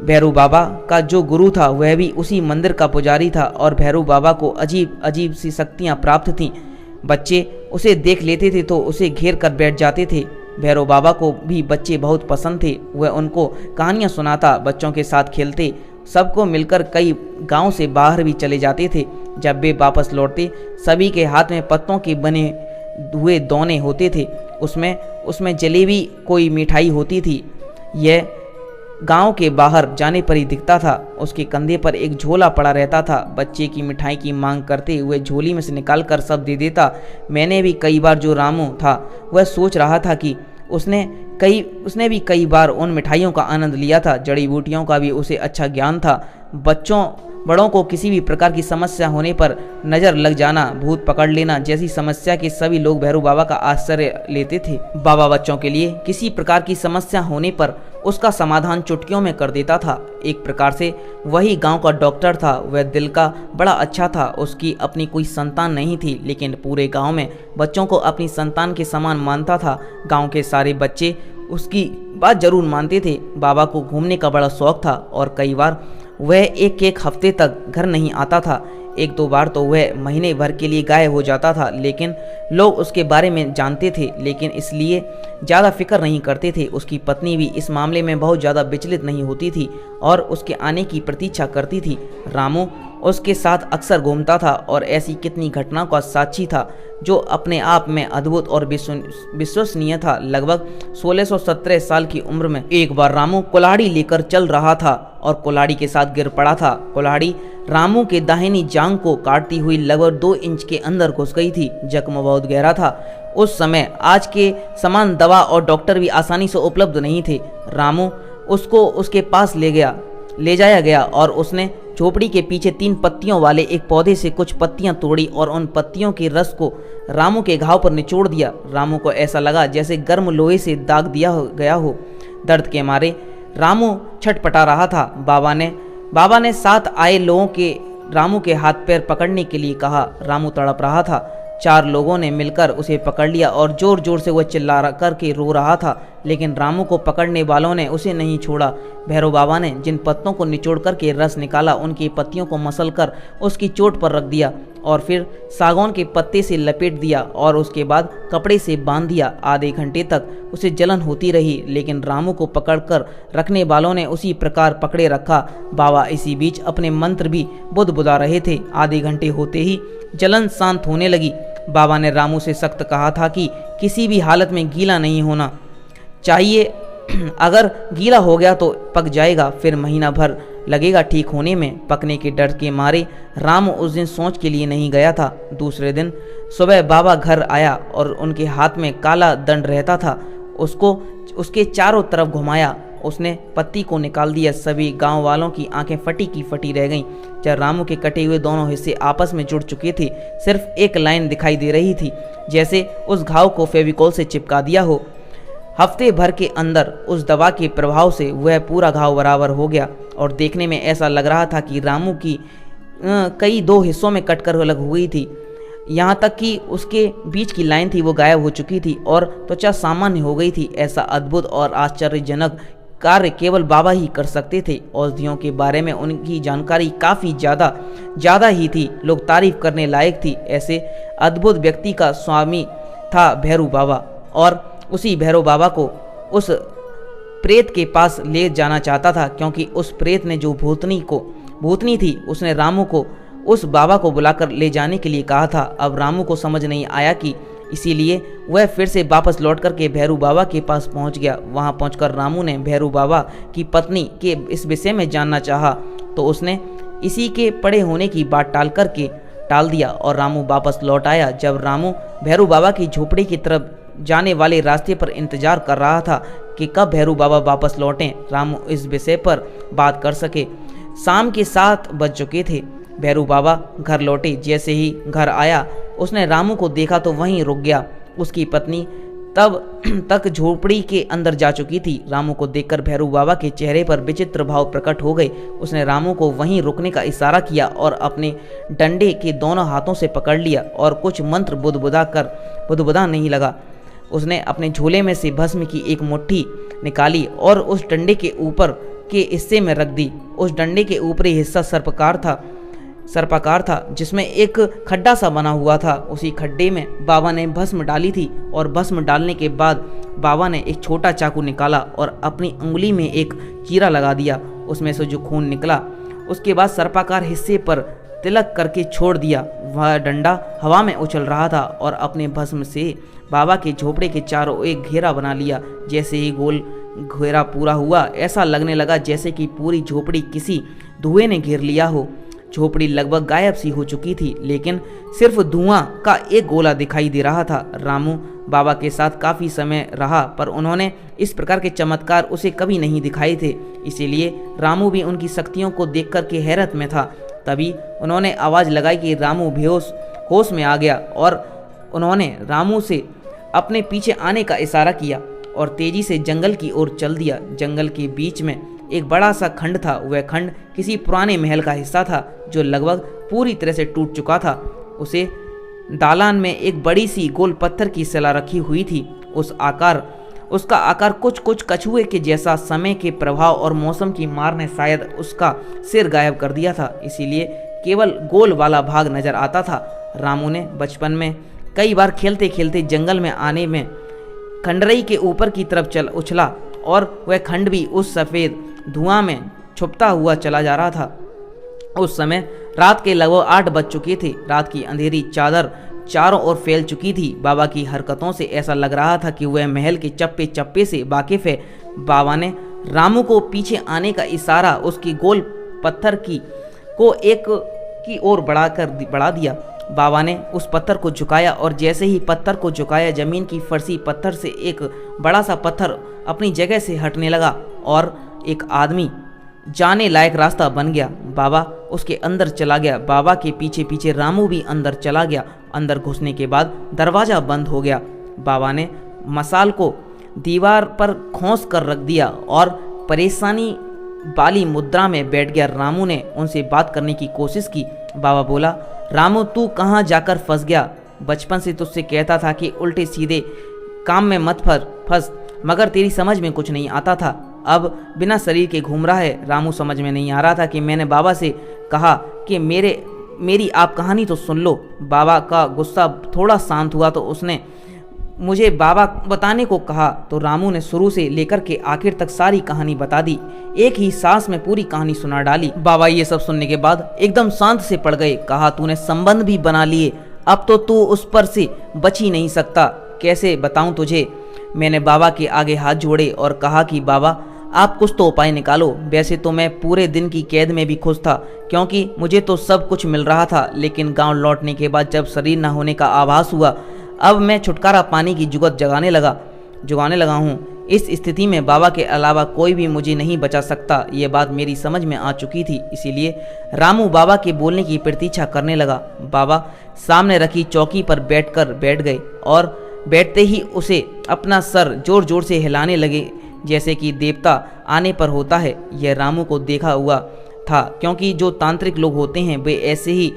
भैरव बाबा का जो गुरु था वह भी उसी मंदिर का पुजारी था और भैरव बाबा को अजीब अजीब सी शक्तियाँ प्राप्त थीं। बच्चे उसे देख लेते थे तो उसे घेर कर बैठ जाते थे। भैरव बाबा को भी बच्चे बहुत पसंद थे। वह उनको कहानियाँ सुनाता, बच्चों के साथ खेलते, सबको मिलकर कई गांव से बाहर भी चले जाते थे। जब वे वापस लौटते सभी के हाथ में पत्तों के बने हुए दोने होते थे। उसमें जलेबी कोई मिठाई होती थी। यह गांव के बाहर जाने पर ही दिखता था। उसके कंधे पर एक झोला पड़ा रहता था। बच्चे की मिठाई की मांग करते हुए झोली में से निकाल कर सब दे देता। मैंने भी कई बार, जो रामू था वह सोच रहा था कि उसने भी कई बार उन मिठाइयों का आनंद लिया था। जड़ी बूटियों का भी उसे अच्छा ज्ञान था। बड़ों को किसी भी प्रकार की समस्या होने पर नजर लग जाना, भूत पकड़ लेना जैसी समस्या के सभी लोग भैरव बाबा का आश्रय लेते थे। बाबा बच्चों के लिए किसी प्रकार की समस्या होने पर उसका समाधान चुटकियों में कर देता था। एक प्रकार से वही गांव का डॉक्टर था। वह दिल का बड़ा अच्छा था। उसकी अपनी कोई संतान नहीं थी, लेकिन पूरे गांव में बच्चों को अपनी संतान के समान मानता था। गांव के सारे बच्चे उसकी बात जरूर मानते थे। बाबा को घूमने का बड़ा शौक था और कई बार वह एक हफ्ते तक घर नहीं आता था। एक दो बार तो वह महीने भर के लिए गायब हो जाता था, लेकिन लोग उसके बारे में जानते थे, लेकिन इसलिए ज़्यादा फिक्र नहीं करते थे। उसकी पत्नी भी इस मामले में बहुत ज़्यादा विचलित नहीं होती थी और उसके आने की प्रतीक्षा करती थी। रामू उसके साथ अक्सर घूमता था और ऐसी कितनी घटनाओं का साक्षी था जो अपने आप में अद्भुत और विश्वसनीय था। लगभग 1617 साल की उम्र में एक बार रामू कुल्हाड़ी लेकर चल रहा था और कुल्हाड़ी के साथ गिर पड़ा था। कुल्हाड़ी रामू के दाहिनी जांघ को काटती हुई लगभग 2 इंच के अंदर घुस गई थी। जख्म बहुत गहरा था। उस समय आज के समान दवा और डॉक्टर भी आसानी से उपलब्ध नहीं थे। रामू उसको उसके पास ले जाया गया और उसने झोपड़ी के पीछे 3 पत्तियों वाले एक पौधे से कुछ पत्तियां तोड़ी और उन पत्तियों के रस को रामू के घाव पर निचोड़ दिया। रामू को ऐसा लगा जैसे गर्म लोहे से दाग दिया गया हो। दर्द के मारे रामू छटपटा रहा था। बाबा ने साथ आए लोगों के रामू के हाथ पैर पकड़ने के लिए कहा। रामू तड़प रहा था। 4 लोगों ने मिलकर उसे पकड़ लिया और जोर जोर से वह चिल्ला करके रो रहा था, लेकिन रामू को पकड़ने वालों ने उसे नहीं छोड़ा। भैरव बाबा ने जिन पत्तों को निचोड़ करके रस निकाला, उनकी पत्तियों को मसल कर उसकी चोट पर रख दिया और फिर सागौन के पत्ते से लपेट दिया और उसके बाद कपड़े से बांध दिया। आधे घंटे तक उसे जलन होती रही, लेकिन रामू को पकड़कर रखने वालों ने उसी प्रकार पकड़े रखा। बाबा इसी बीच अपने मंत्र भी बुदबुदा रहे थे। आधे घंटे होते ही जलन शांत होने लगी। बाबा ने रामू से सख्त कहा था कि किसी भी हालत में गीला नहीं होना चाहिए। अगर गीला हो गया तो पक जाएगा, फिर महीना भर लगेगा ठीक होने में। पकने के डर के मारे रामू उस दिन सोच के लिए नहीं गया था। दूसरे दिन सुबह बाबा घर आया और उनके हाथ में काला दंड रहता था। उसको उसके चारों तरफ घुमाया। उसने पत्ती को निकाल दिया। सभी गांव वालों की आंखें फटी की फटी रह गईं। जब रामू के कटे हुए दोनों हिस्से आपस में जुड़ चुके थे, सिर्फ एक लाइन दिखाई दे रही थी, जैसे उस घाव को फेविकोल से चिपका दिया हो। हफ्ते भर के अंदर उस दवा के प्रभाव से वह पूरा घाव बराबर हो गया और देखने में ऐसा लग रहा था कि रामू की कई 2 हिस्सों में कटकर अलग हो गई थी। यहाँ तक कि उसके बीच की लाइन थी वो गायब हो चुकी थी और त्वचा सामान्य हो गई थी। ऐसा अद्भुत और आश्चर्यजनक कार्य केवल बाबा ही कर सकते थे। औषधियों के बारे में उनकी जानकारी काफ़ी ज़्यादा ही थी। लोग तारीफ करने लायक थी। ऐसे अद्भुत व्यक्ति का स्वामी था भैरव बाबा और उसी भैरव बाबा को उस प्रेत के पास ले जाना चाहता था, क्योंकि उस प्रेत ने जो भूतनी थी उसने रामू को उस बाबा को बुलाकर ले जाने के लिए कहा था। अब रामू को समझ नहीं आया कि इसीलिए वह फिर से वापस लौट कर के भैरव बाबा के पास पहुंच गया। वहां पहुंचकर रामू ने भैरव बाबा की पत्नी के इस विषय में जानना चाहा, तो उसने इसी के पड़े होने की बात टाल दिया और रामू वापस लौट आया। जब रामू भैरव बाबा की झोपड़ी की तरफ जाने वाले रास्ते पर इंतजार कर रहा था कि कब भैरव बाबा वापस लौटें, रामू इस विषय पर बात कर सके। शाम के 7 बज चुके थे। भैरव बाबा घर लौटे। जैसे ही घर आया उसने रामू को देखा तो वहीं रुक गया। उसकी पत्नी तब तक झोपड़ी के अंदर जा चुकी थी। रामू को देखकर भैरव बाबा के चेहरे पर विचित्र भाव प्रकट हो गए। उसने रामू को वहीं रुकने का इशारा किया और अपने डंडे के दोनों हाथों से पकड़ लिया और कुछ मंत्र बुदबुदा नहीं लगा। उसने अपने झोले में से भस्म की एक मुट्ठी निकाली और उस डंडे के ऊपर के हिस्से में रख दी। उस डंडे के ऊपरी हिस्सा सर्पाकार था जिसमें एक खड्डा सा बना हुआ था। उसी खड्डे में बाबा ने भस्म डाली थी और भस्म डालने के बाद बाबा ने एक छोटा चाकू निकाला और अपनी उंगली में एक चीरा लगा दिया। उसमें से जो खून निकला उसके बाद सर्पाकार हिस्से पर तिलक करके छोड़ दिया। वह डंडा हवा में उछल रहा था और अपने भस्म से बाबा के झोपड़े के चारों एक घेरा बना लिया। जैसे ही गोल घेरा पूरा हुआ, ऐसा लगने लगा जैसे कि पूरी झोपड़ी किसी धुएं ने घेर लिया हो। झोपड़ी लगभग गायब सी हो चुकी थी, लेकिन सिर्फ धुआं का एक गोला दिखाई दे रहा था। रामू बाबा के साथ काफ़ी समय रहा, पर उन्होंने इस प्रकार के चमत्कार उसे कभी नहीं दिखाए थे। इसीलिए रामू भी उनकी शक्तियों को देख कर के हैरत में था। तभी उन्होंने आवाज़ लगाई कि रामू बेहोश होश में आ गया और उन्होंने रामू से अपने पीछे आने का इशारा किया और तेजी से जंगल की ओर चल दिया। जंगल के बीच में एक बड़ा सा खंड था। वह खंड किसी पुराने महल का हिस्सा था जो लगभग पूरी तरह से टूट चुका था। उसे दालान में एक बड़ी सी गोल पत्थर की शिला रखी हुई थी। उसका आकार कुछ कुछ कछुए के जैसा। समय के प्रभाव और मौसम की मार ने शायद उसका सिर गायब कर दिया था, इसीलिए केवल गोल वाला भाग नजर आता था। रामू ने बचपन में कई बार खेलते खेलते जंगल में आने में खंडरई के ऊपर की तरफ चल उछला और वह खंड भी उस सफ़ेद धुआं में छुपता हुआ चला जा रहा था। उस समय रात के लगभग 8 बज चुके थे। रात की अंधेरी चादर चारों ओर फैल चुकी थी। बाबा की हरकतों से ऐसा लग रहा था कि वह महल के चप्पे चप्पे से वाकिफ है। बाबा ने रामू को पीछे आने का इशारा उसकी गोल पत्थर को एक की ओर बढ़ा दिया। बाबा ने उस पत्थर को झुकाया और जैसे ही पत्थर को झुकाया जमीन की फर्शी पत्थर से एक बड़ा सा पत्थर अपनी जगह से हटने लगा और एक आदमी जाने लायक रास्ता बन गया। बाबा उसके अंदर चला गया। बाबा के पीछे पीछे रामू भी अंदर चला गया। अंदर घुसने के बाद दरवाज़ा बंद हो गया। बाबा ने मसाल को दीवार पर खोंस कर रख दिया और परेशानी वाली मुद्रा में बैठ गया। रामू ने उनसे बात करने की कोशिश की। बाबा बोला, रामू तू कहाँ जाकर फंस गया? बचपन से तुझसे कहता था कि उल्टे सीधे काम में मत फंस, मगर तेरी समझ में कुछ नहीं आता था। अब बिना शरीर के घूम रहा है। रामू समझ में नहीं आ रहा था कि मैंने बाबा से कहा कि मेरी आप कहानी तो सुन लो। बाबा का गुस्सा थोड़ा शांत हुआ तो उसने मुझे बाबा बताने को कहा तो रामू ने शुरू से लेकर के आखिर तक सारी कहानी बता दी। एक ही सांस में पूरी कहानी सुना डाली। बाबा ये सब सुनने के बाद एकदम शांत से पड़ गए। कहा, तूने संबंध भी बना लिए, अब तो तू उस पर से बच ही नहीं सकता। कैसे बताऊं तुझे? मैंने बाबा के आगे हाथ जोड़े और कहा कि बाबा आप कुछ तो उपाय निकालो। वैसे तो मैं पूरे दिन की कैद में भी खुश था क्योंकि मुझे तो सब कुछ मिल रहा था, लेकिन गांव लौटने के बाद जब शरीर न होने का आभास हुआ, अब मैं छुटकारा पाने की जुगत जगाने लगा हूँ। इस स्थिति में बाबा के अलावा कोई भी मुझे नहीं बचा सकता। ये बात मेरी समझ में आ चुकी थी, इसीलिए रामू बाबा के बोलने की प्रतीक्षा करने लगा। बाबा सामने रखी चौकी पर बैठ गए और बैठते ही उसे अपना सर जोर जोर से हिलाने लगे जैसे कि देवता आने पर होता है। यह रामू को देखा हुआ था क्योंकि जो तांत्रिक लोग होते हैं वे ऐसे ही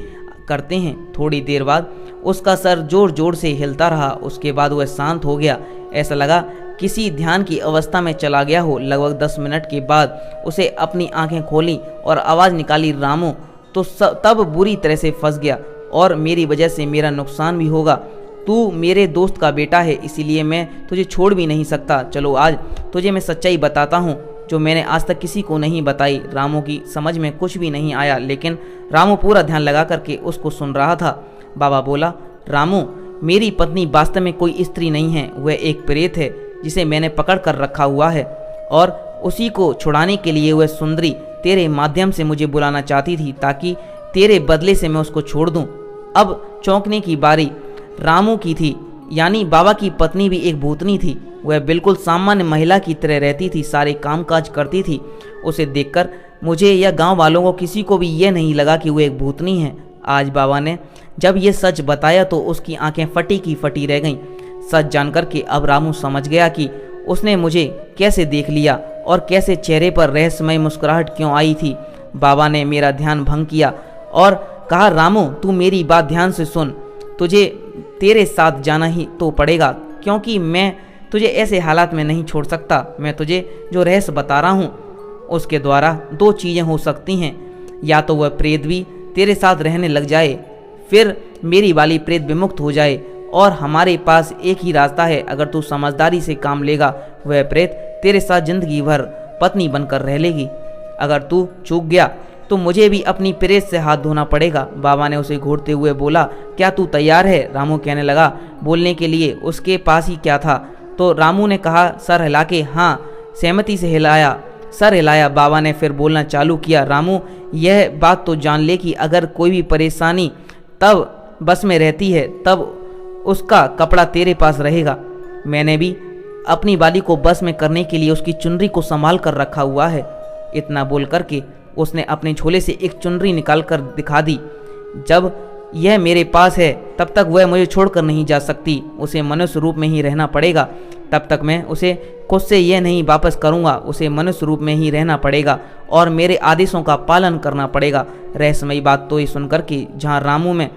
करते हैं। थोड़ी देर बाद उसका सर जोर जोर से हिलता रहा। उसके बाद वह शांत हो गया। ऐसा लगा किसी ध्यान की अवस्था में चला गया हो। लगभग 10 मिनट के बाद उसे अपनी आंखें खोली और आवाज़ निकाली, रामू तो तब बुरी तरह से फंस गया और मेरी वजह से मेरा नुकसान भी होगा। तू मेरे दोस्त का बेटा है, इसीलिए मैं तुझे छोड़ भी नहीं सकता। चलो आज तुझे मैं सच्चाई बताता हूँ जो मैंने आज तक किसी को नहीं बताई। रामू की समझ में कुछ भी नहीं आया, लेकिन रामू पूरा ध्यान लगा करके उसको सुन रहा था। बाबा बोला, रामू मेरी पत्नी वास्तव में कोई स्त्री नहीं है, वह एक प्रेत है जिसे मैंने पकड़ कर रखा हुआ है और उसी को छुड़ाने के लिए वह सुंदरी तेरे माध्यम से मुझे बुलाना चाहती थी ताकि तेरे बदले से मैं उसको छोड़ दूं। अब चौंकने की बारी रामू की थी, यानी बाबा की पत्नी भी एक भूतनी थी। वह बिल्कुल सामान्य महिला की तरह रहती थी, सारे कामकाज करती थी। उसे देखकर मुझे या गांव वालों को किसी को भी यह नहीं लगा कि वह एक भूतनी है। आज बाबा ने जब ये सच बताया तो उसकी आंखें फटी की फटी रह गईं। सच जानकर के अब रामू समझ गया कि उसने मुझे कैसे देख लिया और कैसे चेहरे पर रहस्यमय मुस्कुराहट क्यों आई थी। बाबा ने मेरा ध्यान भंग किया और कहा, रामू तू मेरी बात ध्यान से सुन, तुझे तेरे साथ जाना ही तो पड़ेगा क्योंकि मैं तुझे ऐसे हालात में नहीं छोड़ सकता। मैं तुझे जो रहस्य बता रहा हूँ उसके द्वारा 2 चीज़ें हो सकती हैं, या तो वह प्रेत भी तेरे साथ रहने लग जाए, फिर मेरी वाली प्रेत विमुक्त हो जाए। और हमारे पास एक ही रास्ता है, अगर तू समझदारी से काम लेगा वह प्रेत तेरे साथ जिंदगी भर पत्नी बनकर रह लेगी। अगर तू चूक गया तो मुझे भी अपनी प्रेत से हाथ धोना पड़ेगा। बाबा ने उसे घूरते हुए बोला, क्या तू तैयार है? रामू कहने लगा, बोलने के लिए उसके पास ही क्या था। तो रामू ने कहा सर हिला के, हाँ सहमति से सर हिलाया। बाबा ने फिर बोलना चालू किया, रामू यह बात तो जान ले कि अगर कोई भी परेशानी तब बस में रहती है तब उसका कपड़ा तेरे पास रहेगा। मैंने भी अपनी बाली को बस में करने के लिए उसकी चुनरी को संभाल कर रखा हुआ है। इतना बोल करके उसने अपने झोले से एक चुनरी निकाल कर दिखा दी। जब यह मेरे पास है तब तक वह मुझे छोड़कर नहीं जा सकती, उसे मनुष्य रूप में ही रहना पड़ेगा। तब तक मैं उसे खुद से यह नहीं वापस करूंगा, उसे मनुष्य रूप में ही रहना पड़ेगा और मेरे आदेशों का पालन करना पड़ेगा। रहस्यमयी बात तो ये सुनकर कि जहाँ रामू में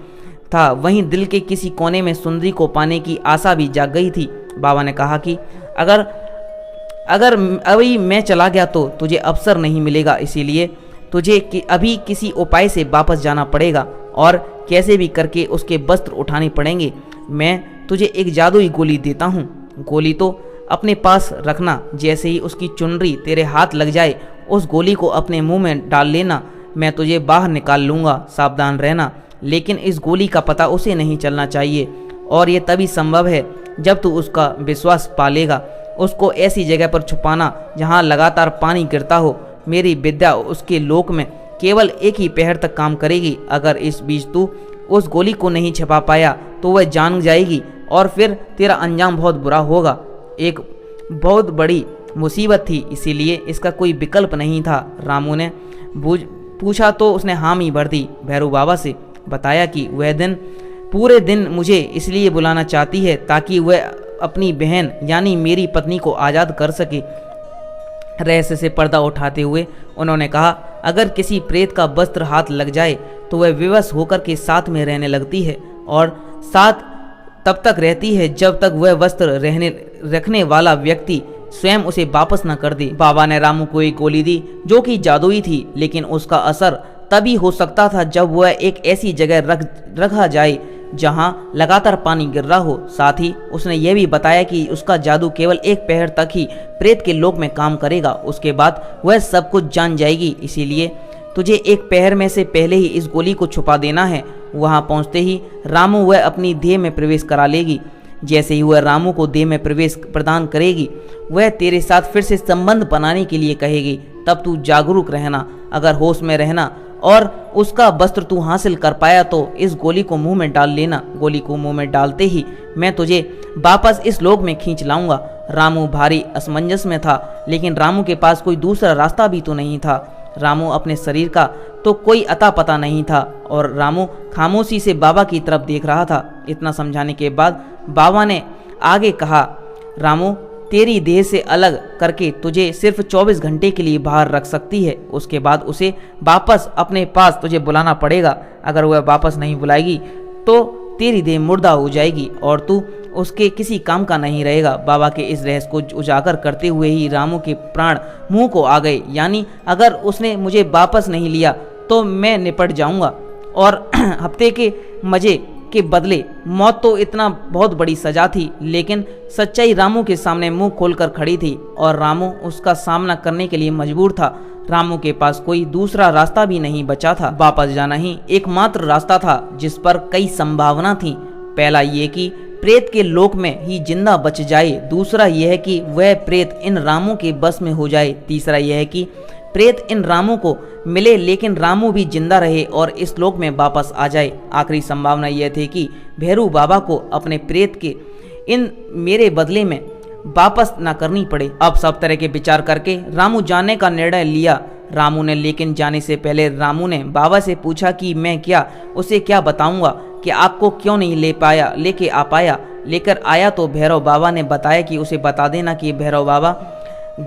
था वहीं दिल के किसी कोने में सुंदरी को पाने की आशा भी जाग गई थी। बाबा ने कहा कि अगर अभी मैं चला गया तो तुझे अवसर नहीं मिलेगा, इसीलिए तुझे अभी किसी उपाय से वापस जाना पड़ेगा और कैसे भी करके उसके वस्त्र उठाने पड़ेंगे। मैं तुझे एक जादुई गोली देता हूँ, गोली तो अपने पास रखना। जैसे ही उसकी चुनरी तेरे हाथ लग जाए उस गोली को अपने मुंह में डाल लेना, मैं तुझे बाहर निकाल लूँगा, सावधान रहना। लेकिन इस गोली का पता उसे नहीं चलना चाहिए और ये तभी संभव है जब तू उसका विश्वास पालेगा। उसको ऐसी जगह पर छुपाना जहाँ लगातार पानी गिरता हो। मेरी विद्या उसके लोक में केवल एक ही पहर तक काम करेगी। अगर इस बीच तू उस गोली को नहीं छिपा पाया तो वह जान जाएगी और फिर तेरा अंजाम बहुत बुरा होगा। एक बहुत बड़ी मुसीबत थी, इसीलिए इसका कोई विकल्प नहीं था। रामू ने पूछा तो उसने हामी भर दी। भैरू बाबा से बताया कि वह पूरे दिन मुझे इसलिए बुलाना चाहती है ताकि वह अपनी बहन यानी मेरी पत्नी को आज़ाद कर सके। रहस्य से पर्दा उठाते हुए उन्होंने कहा, अगर किसी प्रेत का वस्त्र हाथ लग जाए तो वह विवश होकर के साथ में रहने लगती है और साथ तब तक रहती है जब तक वह वस्त्र रखने वाला व्यक्ति स्वयं उसे वापस न कर दे। बाबा ने रामू को एक गोली दी जो कि जादुई थी, लेकिन उसका असर तभी हो सकता था जब वह एक ऐसी जगह रखा जाए जहां लगातार पानी गिर रहा हो। साथ ही उसने यह भी बताया कि उसका जादू केवल एक पहर तक ही प्रेत के लोक में काम करेगा, उसके बाद वह सब कुछ जान जाएगी। इसीलिए तुझे एक पहर में से पहले ही इस गोली को छुपा देना है। वहां पहुंचते ही रामू वह अपनी देह में प्रवेश करा लेगी। जैसे ही वह रामू को देह में प्रवेश प्रदान करेगी वह तेरे साथ फिर से संबंध बनाने के लिए कहेगी। तब तू जागरूक रहना, अगर होश में रहना और उसका वस्त्र तू हासिल कर पाया तो इस गोली को मुंह में डाल लेना। गोली को मुंह में डालते ही मैं तुझे वापस इस लोक में खींच लाऊंगा। रामू भारी असमंजस में था, लेकिन रामू के पास कोई दूसरा रास्ता भी तो नहीं था। रामू अपने शरीर का तो कोई अता पता नहीं था और रामू खामोशी से बाबा की तरफ देख रहा था। इतना समझाने के बाद बाबा ने आगे कहा, रामू तेरी देह से अलग करके तुझे सिर्फ 24 घंटे के लिए बाहर रख सकती है, उसके बाद उसे वापस अपने पास तुझे बुलाना पड़ेगा। अगर वह वापस नहीं बुलाएगी तो तेरी देह मुर्दा हो जाएगी और तू उसके किसी काम का नहीं रहेगा। बाबा के इस रहस्य को उजागर करते हुए ही रामू के प्राण मुंह को आ गए। यानी अगर उसने मुझे वापस नहीं लिया तो मैं निपट जाऊंगा और हफ्ते के मजे के बदले मौत तो इतना बहुत बड़ी सजा थी। लेकिन सच्चाई रामू के सामने मुंह खोलकर खड़ी थी और रामू उसका सामना करने के लिए मजबूर था। रामू के पास कोई दूसरा रास्ता भी नहीं बचा था। वापस जाना ही एकमात्र रास्ता था जिस पर कई संभावना थी। पहला ये कि प्रेत के लोक में ही जिंदा बच जाए, दूसरा यह कि वह प्रेत इन रामू के बस में हो जाए, तीसरा यह कि प्रेत इन रामू को मिले लेकिन रामू भी जिंदा रहे और इस लोक में वापस आ जाए। आखिरी संभावना यह थी कि भैरू बाबा को अपने प्रेत के इन मेरे बदले में वापस ना करनी पड़े। अब सब तरह के विचार करके रामू जाने का निर्णय लिया। रामू ने लेकिन जाने से पहले रामू ने बाबा से पूछा कि मैं उसे क्या बताऊंगा कि आपको क्यों नहीं लेकर आया तो भैरव बाबा ने बताया कि उसे बता देना कि भैरव बाबा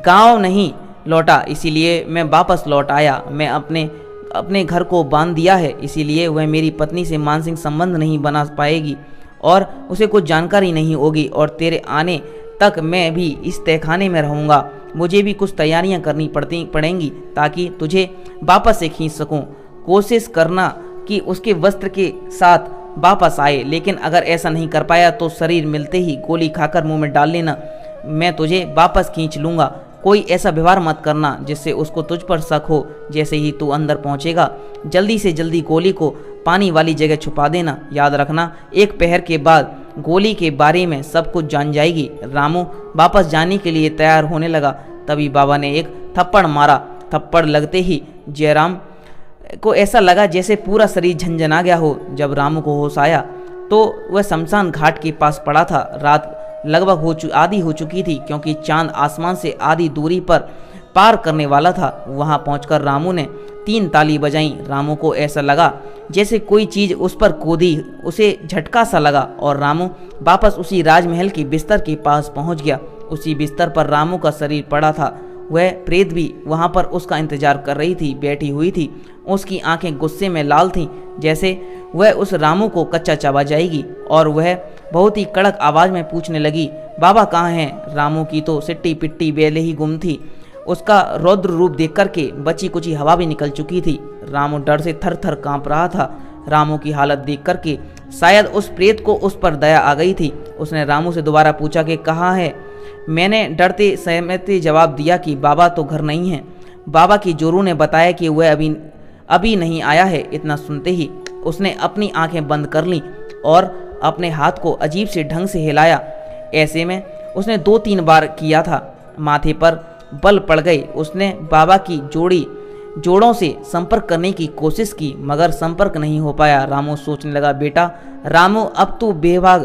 गांव नहीं लौटा, इसीलिए मैं वापस लौट आया। मैं अपने घर को बांध दिया है, इसीलिए वह मेरी पत्नी से मानसिक संबंध नहीं बना पाएगी और उसे कुछ जानकारी नहीं होगी और तेरे आने तक मैं भी इस तहखाने में रहूँगा। मुझे भी कुछ तैयारियां करनी पड़ेंगी ताकि तुझे वापस से खींच सकूं। कोशिश करना कि उसके वस्त्र के साथ वापस आए, लेकिन अगर ऐसा नहीं कर पाया तो शरीर मिलते ही गोली खाकर मुंह में डाल लेना। मैं तुझे वापस खींच लूँगा। कोई ऐसा व्यवहार मत करना जिससे उसको तुझ पर शक हो। जैसे ही तू अंदर पहुंचेगा जल्दी से जल्दी गोली को पानी वाली जगह छुपा देना। याद रखना, एक पहर के बाद गोली के बारे में सब कुछ जान जाएगी। रामू वापस जाने के लिए तैयार होने लगा, तभी बाबा ने एक थप्पड़ मारा। थप्पड़ लगते ही जयराम को ऐसा लगा जैसे पूरा शरीर झंझना गया हो। जब रामू को होश आया तो वह शमशान घाट के पास पड़ा था। रात लगभग आधी हो चुकी थी क्योंकि चांद आसमान से आधी दूरी पर पार करने वाला था। वहां पहुंचकर रामू ने 3 ताली बजाई। रामू को ऐसा लगा जैसे कोई चीज उस पर कूदी, उसे झटका सा लगा और रामू वापस उसी राजमहल के बिस्तर के पास पहुंच गया। उसी बिस्तर पर रामू का शरीर पड़ा था। वह प्रेत भी वहां पर उसका इंतजार कर रही थी, बैठी हुई थी। उसकी आंखें गुस्से में लाल थीं, जैसे वह उस रामू को कच्चा चबा जाएगी। और वह बहुत ही कड़क आवाज में पूछने लगी, बाबा कहाँ हैं? रामू की तो सिट्टी पिट्टी बेले ही गुम थी। उसका रौद्र रूप देख करके बची कुची हवा भी निकल चुकी थी। रामू डर से थर थर कांप रहा था। रामू की हालत देख करके शायद उस प्रेत को उस पर दया आ गई थी। उसने रामू से दोबारा पूछा कि कहाँ है? मैंने डरते सहमते जवाब दिया कि बाबा तो घर नहीं है। बाबा की जोरू ने बताया कि वह अभी नहीं आया है। इतना सुनते ही उसने अपनी आंखें बंद कर लीं और अपने हाथ को अजीब से ढंग से हिलाया। ऐसे में उसने 2-3 बार किया था। माथे पर बल पड़ गए। उसने बाबा की जोड़ों से संपर्क करने की कोशिश की, मगर संपर्क नहीं हो पाया। रामू सोचने लगा, बेटा रामू अब तू बेभाग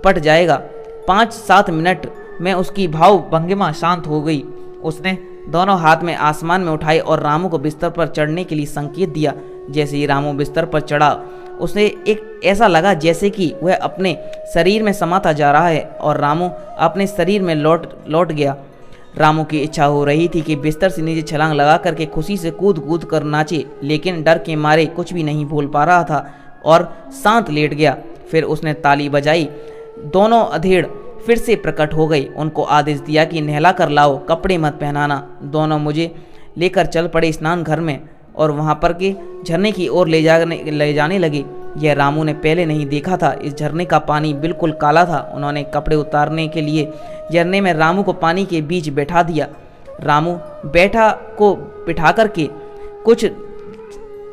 पट जाएगा। 5-7 मिनट में उसकी भाव भंगिमा शांत हो गई। उसने दोनों हाथ में आसमान में उठाए और रामू को बिस्तर पर चढ़ने के लिए संकेत दिया। जैसे ही रामू बिस्तर पर चढ़ा, उसे एक ऐसा लगा जैसे कि वह अपने शरीर में समाता जा रहा है और रामू अपने शरीर में लौट गया। रामू की इच्छा हो रही थी कि बिस्तर से नीचे छलांग लगा करके खुशी से कूद कूद कर नाचे, लेकिन डर के मारे कुछ भी नहीं बोल पा रहा था और शांत लेट गया। फिर उसने ताली बजाई। दोनों अधेड़ फिर से प्रकट हो गई। उनको आदेश दिया कि नहला कर लाओ, कपड़े मत पहनाना। दोनों मुझे लेकर चल पड़े स्नान घर में और वहां पर के झरने की ओर ले जाने लगे। यह रामू ने पहले नहीं देखा था। इस झरने का पानी बिल्कुल काला था। उन्होंने कपड़े उतारने के लिए झरने में रामू को पानी के बीच बैठा दिया। रामू बिठा करके कुछ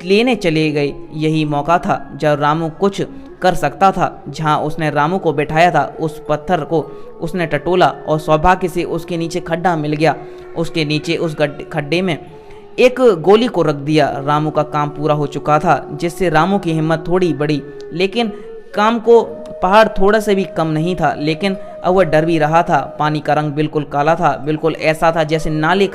लेने चले गए। यही मौका था जब रामू कुछ कर सकता था। जहां उसने रामू को बैठाया था उस पत्थर को उसने टटोला और सौभाग्य से उसके नीचे खड्डा मिल गया। उसके नीचे उस खड्डे में एक गोली को रख दिया। रामू का काम पूरा हो चुका था, जिससे रामू की हिम्मत थोड़ी बढ़ी। लेकिन काम को पहाड़ थोड़ा से भी कम नहीं था, लेकिन अब वह डर भी रहा था। पानी का रंग बिल्कुल काला था, बिल्कुल ऐसा था जैसे नाले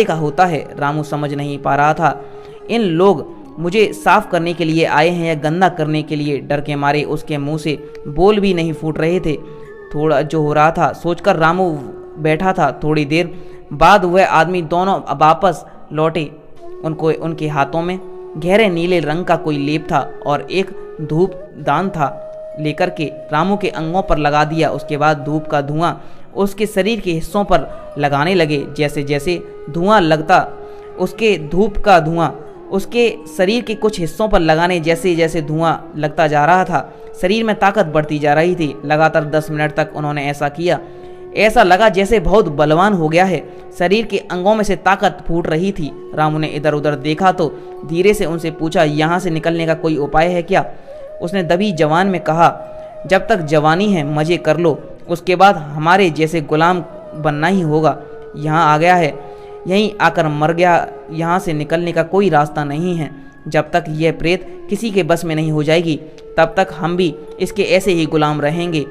का होता है। रामू समझ नहीं पा रहा था, इन लोग मुझे साफ करने के लिए आए हैं या गंदा करने के लिए। डर के मारे उसके मुंह से बोल भी नहीं फूट रहे थे। थोड़ा जो हो रहा था सोचकर रामू बैठा था। थोड़ी देर बाद वह आदमी दोनों वापस लौटे। उनके हाथों में गहरे नीले रंग का कोई लेप था और एक धूप दान था। लेकर के रामू के अंगों पर लगा दिया। उसके बाद धूप का धुआं उसके शरीर के हिस्सों पर लगाने लगे। जैसे जैसे धुआं लगता, उसके धूप का धुआं उसके शरीर के कुछ हिस्सों पर लगाने जैसे जैसे धुआं लगता जा रहा था, शरीर में ताकत बढ़ती जा रही थी। लगातार 10 मिनट तक उन्होंने ऐसा किया। ऐसा लगा जैसे बहुत बलवान हो गया है। शरीर के अंगों में से ताकत फूट रही थी। रामू ने इधर उधर देखा तो धीरे से उनसे पूछा, यहाँ से निकलने का कोई उपाय है क्या? उसने दबी जवान में कहा, जब तक जवानी है मजे कर लो, उसके बाद हमारे जैसे गुलाम बनना ही होगा। यहाँ आ गया है, यहीं आकर मर गया। यहाँ से निकलने का कोई रास्ता नहीं है। जब तक यह प्रेत किसी के बस में नहीं हो जाएगी, तब तक हम भी इसके ऐसे ही गुलाम रहेंगे।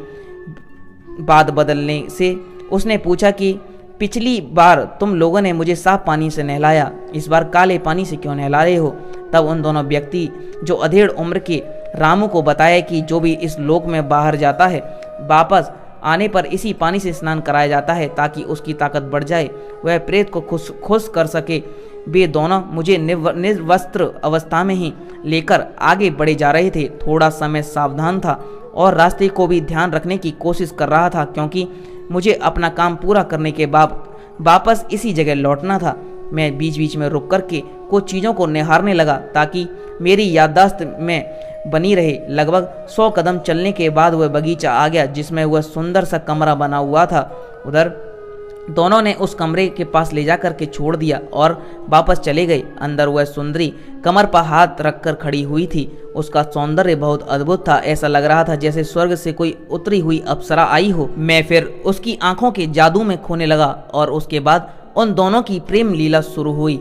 बात बदलने से उसने पूछा कि पिछली बार तुम लोगों ने मुझे साफ पानी से नहलाया, इस बार काले पानी से क्यों नहला रहे हो? तब उन दोनों व्यक्ति जो अधेड़ उम्र के रामू को बताया कि जो भी इस लोक में बाहर जाता है, वापस आने पर इसी पानी से स्नान कराया जाता है ताकि उसकी ताकत बढ़ जाए, वह प्रेत को खुश कर सके। वे दोनों मुझे निर्वस्त्र अवस्था में ही लेकर आगे बढ़े जा रहे थे। थोड़ा समय सावधान था और रास्ते को भी ध्यान रखने की कोशिश कर रहा था, क्योंकि मुझे अपना काम पूरा करने के बाद वापस इसी जगह लौटना था। मैं बीच बीच में रुक करके कुछ चीज़ों को निहारने लगा ताकि मेरी याददाश्त में बनी रहे। लगभग 100 कदम चलने के बाद वह बगीचा आ गया जिसमें वह सुंदर सा कमरा बना हुआ था। उधर दोनों ने उस कमरे के पास ले जाकर के छोड़ दिया और वापस चले गए। अंदर वह सुंदरी कमर पर हाथ रखकर खड़ी हुई थी। उसका सौंदर्य बहुत अद्भुत था। ऐसा लग रहा था जैसे स्वर्ग से कोई उतरी हुई अप्सरा आई हो। मैं फिर उसकी आंखों के जादू में खोने लगा और उसके बाद उन दोनों की प्रेम लीला शुरू हुई।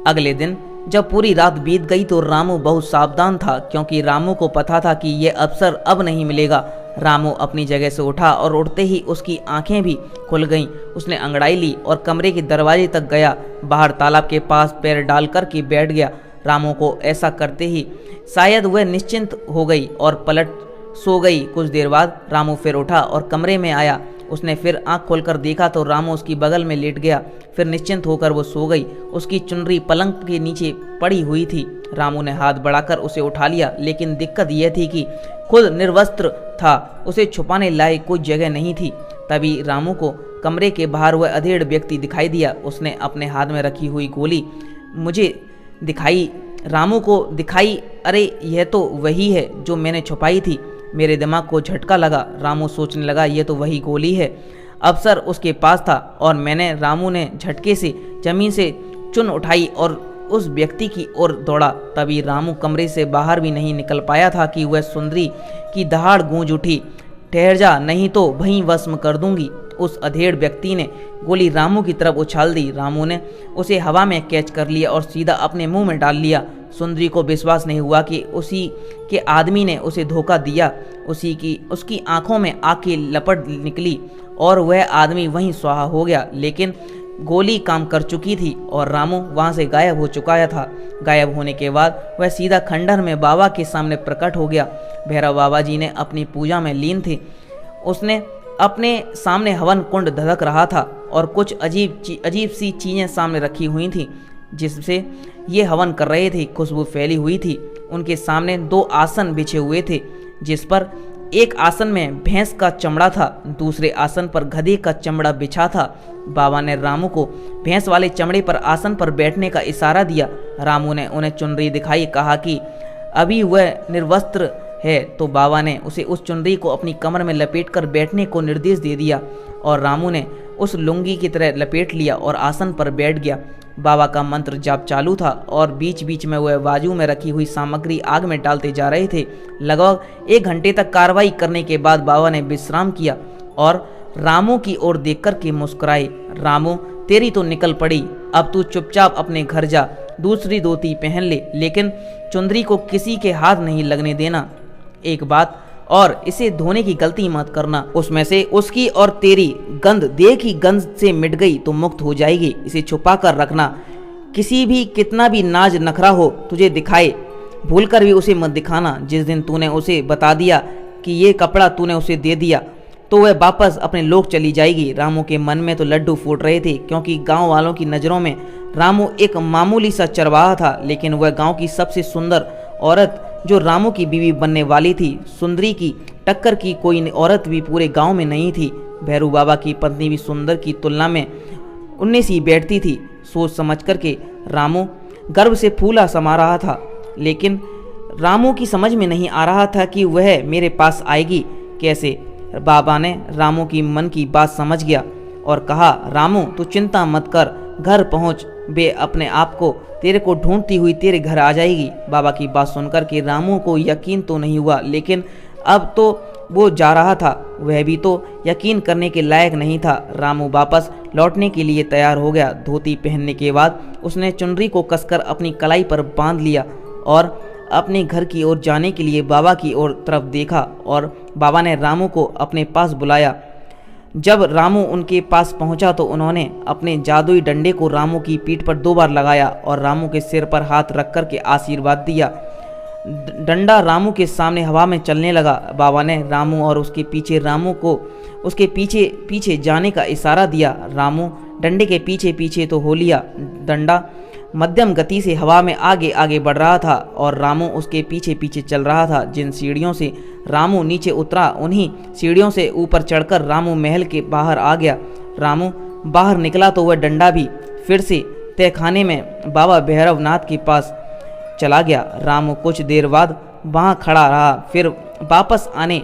अगले दिन जब पूरी रात बीत गई तो रामू बहुत सावधान था, क्योंकि रामू को पता था कि ये अवसर अब नहीं मिलेगा। रामू अपनी जगह से उठा और उठते ही उसकी आंखें भी खुल गईं। उसने अंगड़ाई ली और कमरे के दरवाजे तक गया। बाहर तालाब के पास पैर डाल कर के बैठ गया। रामू को ऐसा करते ही शायद वह निश्चिंत हो गई और पलट सो गई। कुछ देर बाद रामू फिर उठा और कमरे में आया। उसने फिर आंख खोलकर देखा तो रामू उसकी बगल में लेट गया। फिर निश्चिंत होकर वो सो गई। उसकी चुनरी पलंग के नीचे पड़ी हुई थी। रामू ने हाथ बढ़ाकर उसे उठा लिया, लेकिन दिक्कत यह थी कि खुद निर्वस्त्र था। उसे छुपाने लायक कोई जगह नहीं थी। तभी रामू को कमरे के बाहर वह अधेड़ व्यक्ति दिखाई दिया। उसने अपने हाथ में रखी हुई गोली मुझे दिखाई। रामू को दिखाई। अरे यह तो वही है जो मैंने छुपाई थी। मेरे दिमाग को झटका लगा। रामू सोचने लगा, ये तो वही गोली है। अफसर उसके पास था और रामू ने झटके से जमीन से चुन उठाई और उस व्यक्ति की ओर दौड़ा। तभी रामू कमरे से बाहर भी नहीं निकल पाया था कि वह सुंदरी की दहाड़ गूंज उठी। ठहर जा, नहीं तो वहीं वस्म कर दूंगी। उस अधेड़ व्यक्ति ने गोली रामू की तरफ उछाल दी। रामू ने उसे हवा में कैच कर लिया और सीधा अपने मुंह में डाल लिया। सुंदरी को विश्वास नहीं हुआ कि उसी के आदमी ने उसे धोखा दिया। उसकी आंखों में आग की लपट निकली और वह आदमी वहीं स्वाहा हो गया। लेकिन गोली काम कर चुकी थी और रामू वहां से गायब हो चुका था। गायब होने के बाद वह सीधा खंडहर में बाबा के सामने प्रकट हो गया। भैरव बाबा जी ने अपनी पूजा में लीन थे। उसने अपने सामने हवन कुंड धधक रहा था और कुछ अजीब सी चीज़ें सामने रखी हुई थी जिससे ये हवन कर रहे थे। खुशबू फैली हुई थी। उनके सामने 2 आसन बिछे हुए थे, जिस पर एक आसन में भैंस का चमड़ा था, दूसरे आसन पर गधे का चमड़ा बिछा था। बाबा ने रामू को भैंस वाले चमड़े पर आसन पर बैठने का इशारा दिया। रामू ने उन्हें चुनरी दिखाई, कहा कि अभी वह निर्वस्त्र है, तो बाबा ने उसे उस चुनरी को अपनी कमर में लपेटकर बैठने को निर्देश दे दिया और रामू ने उस लुंगी की तरह लपेट लिया और आसन पर बैठ गया। बाबा का मंत्र जाप चालू था और बीच बीच में वह बाजू में रखी हुई सामग्री आग में डालते जा रहे थे। लगभग 1 घंटे तक कार्रवाई करने के बाद बाबा ने विश्राम किया और रामू की ओर देखकर के मुस्कुराए। रामू, तेरी तो निकल पड़ी, अब तू चुपचाप अपने घर जा, दूसरी धोती पहन ले, लेकिन चुंदरी को किसी के हाथ नहीं लगने देना। एक बात और, इसे धोने की गलती मत करना। उसमें से उसकी और तेरी गंध देह की गंध से मिट गई तो मुक्त हो जाएगी। इसे छुपा कर रखना। किसी भी कितना भी नाज नखरा हो तुझे दिखाए, भूलकर भी उसे मत दिखाना। जिस दिन तूने उसे बता दिया कि ये कपड़ा तूने उसे दे दिया तो वह वापस अपने लोक चली जाएगी। रामू के मन में तो लड्डू फूट रहे थे, क्योंकि गांव वालों की नज़रों में रामू एक मामूली सा चरवाहा था, लेकिन वह गांव की सबसे सुंदर औरत जो रामू की बीवी बनने वाली थी। सुंदरी की टक्कर की कोई औरत भी पूरे गांव में नहीं थी। भैरू बाबा की पत्नी भी सुंदर की तुलना में 19 ही बैठती थी। सोच समझ करके रामू गर्व से फूला समा रहा था, लेकिन रामू की समझ में नहीं आ रहा था कि वह मेरे पास आएगी कैसे। बाबा ने रामू की मन की बात समझ गया और कहा, रामू तू चिंता मत कर, घर पहुंच, वे अपने आप को तेरे को ढूंढती हुई तेरे घर आ जाएगी। बाबा की बात सुनकर के रामू को यकीन तो नहीं हुआ, लेकिन अब तो वो जा रहा था, वह भी तो यकीन करने के लायक नहीं था। रामू वापस लौटने के लिए तैयार हो गया। धोती पहनने के बाद उसने चुनरी को कसकर अपनी कलाई पर बांध लिया और अपने घर की ओर जाने के लिए बाबा की ओर तरफ देखा और बाबा ने रामू को अपने पास बुलाया। जब रामू उनके पास पहुंचा तो उन्होंने अपने जादुई डंडे को रामू की पीठ पर 2 बार लगाया और रामू के सिर पर हाथ रख कर के आशीर्वाद दिया। डंडा रामू के सामने हवा में चलने लगा। बाबा ने रामू और उसके पीछे रामू को उसके पीछे पीछे जाने का इशारा दिया। रामू डंडे के पीछे पीछे तो हो लिया। डंडा मध्यम गति से हवा में आगे आगे बढ़ रहा था और रामू उसके पीछे पीछे चल रहा था। जिन सीढ़ियों से रामू नीचे उतरा, उन्हीं सीढ़ियों से ऊपर चढ़कर रामू महल के बाहर आ गया। रामू बाहर निकला तो वह डंडा भी फिर से तहखाने में बाबा भैरवनाथ के पास चला गया। रामू कुछ देर बाद वहाँ खड़ा रहा, फिर वापस आने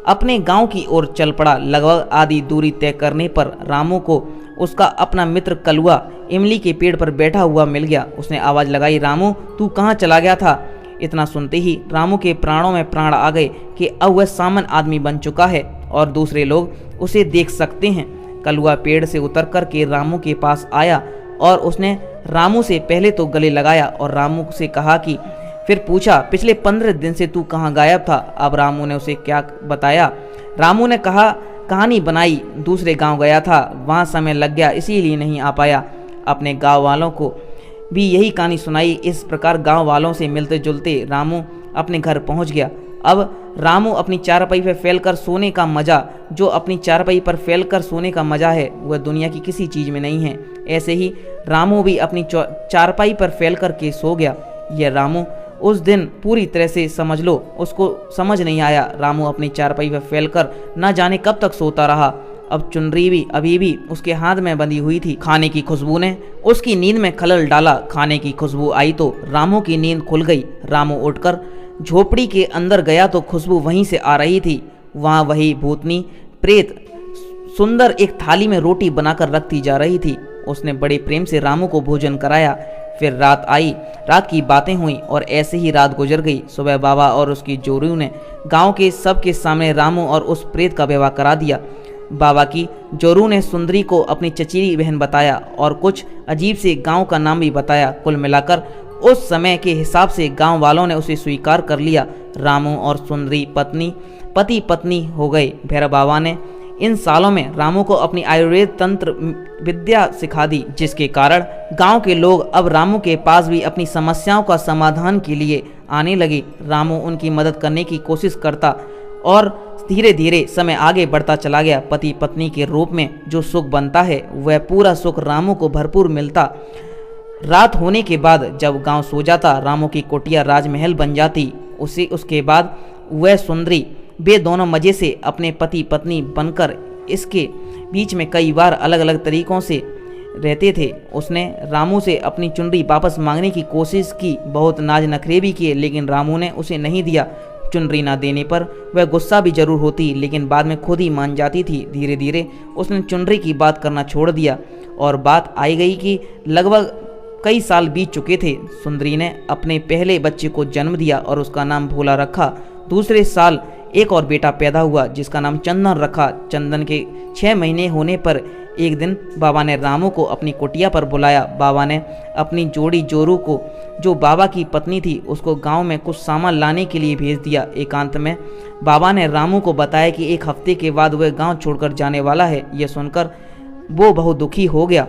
अपने गांव की ओर चल पड़ा। लगभग आधी दूरी तय करने पर रामू को उसका अपना मित्र कलुआ इमली के पेड़ पर बैठा हुआ मिल गया। उसने आवाज़ लगाई, रामू तू कहाँ चला गया था? इतना सुनते ही रामू के प्राणों में प्राण आ गए कि अब वह सामान्य आदमी बन चुका है और दूसरे लोग उसे देख सकते हैं। कलुआ पेड़ से उतर कर के रामू के पास आया और उसने रामू से पहले तो गले लगाया और रामू से कहा कि फिर पूछा, पिछले 15 दिन से तू कहाँ गायब था? अब रामू ने उसे क्या बताया? रामू ने कहा, कहानी बनाई, दूसरे गांव गया था, वहाँ समय लग गया इसीलिए नहीं आ पाया। अपने गांव वालों को भी यही कहानी सुनाई। इस प्रकार गांव वालों से मिलते जुलते रामू अपने घर पहुंच गया। अब रामू अपनी चारपाई पर फैलकर सोने का मजा, जो अपनी चारपाई पर फैलकर सोने का मजा है, वह दुनिया की किसी चीज में नहीं है। ऐसे ही रामू भी अपनी चारपाई पर फैलकर के सो गया। यह रामू उस दिन पूरी तरह से समझ लो उसको समझ नहीं आया। रामू अपनी चारपाई पर फैलकर न जाने कब तक सोता रहा। अब चुनरी भी अभी भी उसके हाथ में बंधी हुई थी। खाने की खुशबू ने उसकी नींद में खलल डाला। खाने की खुशबू आई तो रामू की नींद खुल गई। रामू उठकर झोपड़ी के अंदर गया तो खुशबू वहीं से आ रही थी। वहाँ वही भूतनी प्रेत सुंदर एक थाली में रोटी बनाकर रखती जा रही थी। उसने बड़े प्रेम से रामू को भोजन कराया। फिर रात आई, रात की बातें हुई और ऐसे ही रात गुजर गई। सुबह बाबा और उसकी जोरू ने गांव के सबके सामने रामू और उस प्रेत का विवाह करा दिया। बाबा की जोरू ने सुंदरी को अपनी चचेरी बहन बताया और कुछ अजीब से गांव का नाम भी बताया। कुल मिलाकर उस समय के हिसाब से गांव वालों ने उसे स्वीकार कर लिया। रामू और सुंदरी पति पत्नी हो गए। भैरव बाबा ने इन सालों में रामू को अपनी आयुर्वेद तंत्र विद्या सिखा दी, जिसके कारण गांव के लोग अब रामू के पास भी अपनी समस्याओं का समाधान के लिए आने लगे। रामू उनकी मदद करने की कोशिश करता और धीरे धीरे समय आगे बढ़ता चला गया। पति पत्नी के रूप में जो सुख बनता है वह पूरा सुख रामू को भरपूर मिलता। रात होने के बाद जब गांव सो जाता, रामू की कुटिया राजमहल बन जाती। उसके बाद वह सुंदरी वे दोनों मजे से अपने पति पत्नी बनकर इसके बीच में कई बार अलग अलग तरीकों से रहते थे। उसने रामू से अपनी चुनरी वापस मांगने की कोशिश की, बहुत नाज नखरे भी किए, लेकिन रामू ने उसे नहीं दिया। चुनरी ना देने पर वह गुस्सा भी जरूर होती, लेकिन बाद में खुद ही मान जाती थी। धीरे धीरे उसने चुनरी की बात करना छोड़ दिया और बात आई गई कि लगभग कई साल बीत चुके थे। सुंदरी ने अपने पहले बच्चे को जन्म दिया और उसका नाम भोला रखा। दूसरे साल एक और बेटा पैदा हुआ जिसका नाम चंदन रखा। चंदन के 6 महीने होने पर एक दिन बाबा ने रामू को अपनी कुटिया पर बुलाया। बाबा ने अपनी जोड़ी जोरू को, जो बाबा की पत्नी थी, उसको गांव में कुछ सामान लाने के लिए भेज दिया। एकांत में बाबा ने रामू को बताया कि 1 हफ्ते के बाद वह गांव छोड़कर जाने वाला है। यह सुनकर वो बहुत दुखी हो गया,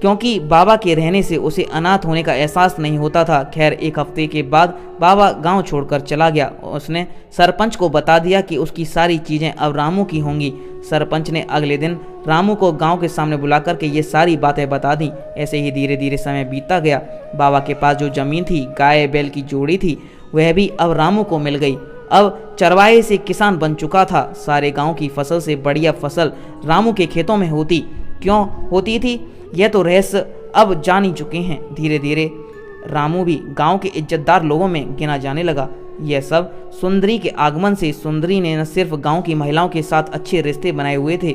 क्योंकि बाबा के रहने से उसे अनाथ होने का एहसास नहीं होता था। खैर 1 हफ्ते के बाद बाबा गांव छोड़कर चला गया। उसने सरपंच को बता दिया कि उसकी सारी चीज़ें अब रामू की होंगी। सरपंच ने अगले दिन रामू को गांव के सामने बुलाकर के ये सारी बातें बता दी। ऐसे ही धीरे धीरे समय बीतता गया। बाबा के पास जो जमीन थी, गाय बैल की जोड़ी थी, वह भी अब रामू को मिल गई। अब चरवाहे से किसान बन चुका था। सारे गाँव की फसल से बढ़िया फसल रामू के खेतों में होती। क्यों होती थी यह तो रहस्य अब जान ही चुके हैं। धीरे धीरे रामू भी गांव के इज्जतदार लोगों में गिना जाने लगा। यह सब सुंदरी के आगमन से। सुंदरी ने न सिर्फ गांव की महिलाओं के साथ अच्छे रिश्ते बनाए हुए थे,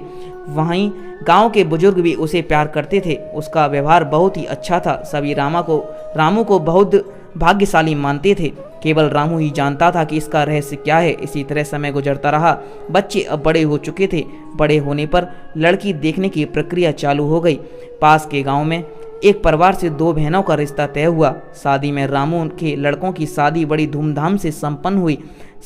वहीं गांव के बुजुर्ग भी उसे प्यार करते थे। उसका व्यवहार बहुत ही अच्छा था। सभी रामू को बहुत भाग्यशाली मानते थे। केवल रामू ही जानता था कि इसका रहस्य क्या है। इसी तरह समय गुजरता रहा। बच्चे अब बड़े हो चुके थे। बड़े होने पर लड़की देखने की प्रक्रिया चालू हो गई। पास के गांव में एक परिवार से 2 बहनों का रिश्ता तय हुआ। शादी में रामू के लड़कों की शादी बड़ी धूमधाम से संपन्न हुई।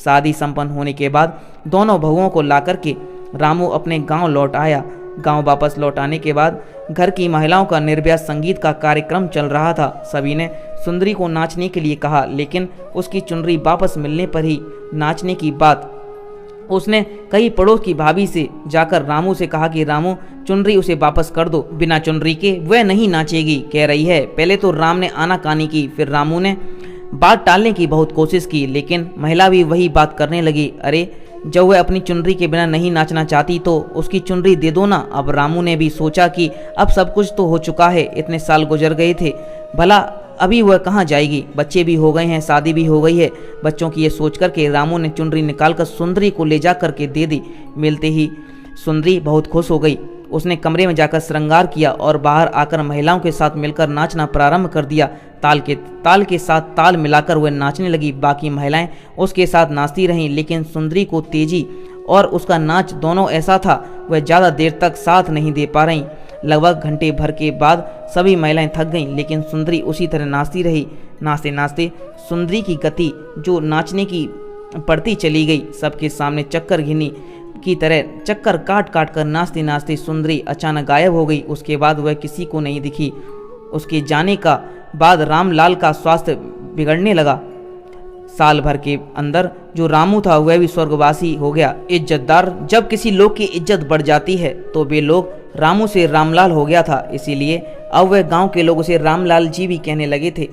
शादी संपन्न होने के बाद दोनों बहुओं को लाकर के रामू अपने गांव लौट आया। गांव वापस लौट आने के बाद घर की महिलाओं का निर्व्याज संगीत का कार्यक्रम चल रहा था। सभी ने सुंदरी को नाचने के लिए कहा, लेकिन उसकी चुनरी वापस मिलने पर ही नाचने की बात उसने कई पड़ोस की भाभी से जाकर रामू से कहा कि रामू, चुनरी उसे वापस कर दो, बिना चुनरी के वह नहीं नाचेगी, कह रही है। पहले तो राम ने आनाकानी की, फिर रामू ने बात टालने की बहुत कोशिश की, लेकिन महिला भी वही बात करने लगी। अरे जब वह अपनी चुनरी के बिना नहीं नाचना चाहती तो उसकी चुनरी दे दो ना। अब रामू ने भी सोचा कि अब सब कुछ तो हो चुका है, इतने साल गुजर गए थे, भला अभी वह कहाँ जाएगी, बच्चे भी हो गए हैं, शादी भी हो गई है। बच्चों की ये सोच करके रामू ने चुनरी निकालकर सुंदरी को ले जा करके दे दी। मिलते ही सुंदरी बहुत खुश हो गई। उसने कमरे में जाकर श्रृंगार किया और बाहर आकर महिलाओं के साथ मिलकर नाचना प्रारंभ कर दिया। ताल के साथ ताल मिलाकर वह नाचने लगी। बाकी महिलाएं उसके साथ नाचती रहीं, लेकिन सुंदरी को तेजी और उसका नाच दोनों ऐसा था वह ज़्यादा देर तक साथ नहीं दे पा रही। लगभग घंटे भर के बाद सभी महिलाएं थक गईं, लेकिन सुंदरी उसी तरह नाचती रही। नाचते नाचते सुंदरी की गति जो नाचने की बढ़ती चली गई। सबके सामने चक्कर घिनी की तरह चक्कर काट काट कर नाचते नाचते सुंदरी अचानक गायब हो गई। उसके बाद वह किसी को नहीं दिखी। उसके जाने का बाद रामलाल का स्वास्थ्य बिगड़ने लगा। साल भर के अंदर जो रामू था वह भी स्वर्गवासी हो गया। इज्जतदार जब किसी लोग की इज्जत बढ़ जाती है तो वे लोग रामू से रामलाल हो गया था, इसीलिए अब वह गांव के लोग उसे रामलाल जी भी कहने लगे थे।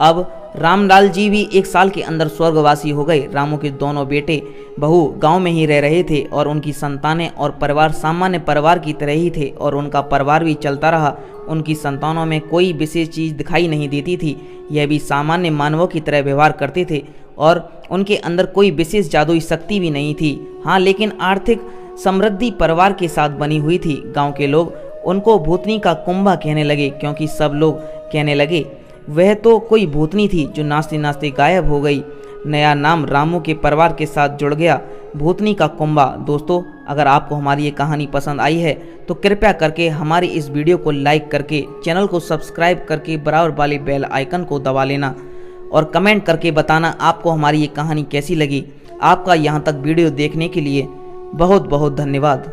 अब रामलाल जी भी 1 साल के अंदर स्वर्गवासी हो गए। रामू के दोनों बेटे बहू गांव में ही रह रहे थे और उनकी संतानें और परिवार सामान्य परिवार की तरह ही थे और उनका परिवार भी चलता रहा। उनकी संतानों में कोई विशेष चीज़ दिखाई नहीं देती थी। यह भी सामान्य मानवों की तरह व्यवहार करते थे और उनके अंदर कोई विशेष जादुई शक्ति भी नहीं थी। हाँ, लेकिन आर्थिक समृद्धि परिवार के साथ बनी हुई थी। गाँव के लोग उनको भूतनी का कुंभा कहने लगे, क्योंकि सब लोग कहने लगे वह तो कोई भूतनी थी जो नाचते नाचते गायब हो गई। नया नाम रामू के परिवार के साथ जुड़ गया, भूतनी का कुंभा। दोस्तों, अगर आपको हमारी ये कहानी पसंद आई है तो कृपया करके हमारी इस वीडियो को लाइक करके चैनल को सब्सक्राइब करके बराबर वाले बेल आइकन को दबा लेना और कमेंट करके बताना आपको हमारी ये कहानी कैसी लगी। आपका यहाँ तक वीडियो देखने के लिए बहुत बहुत धन्यवाद।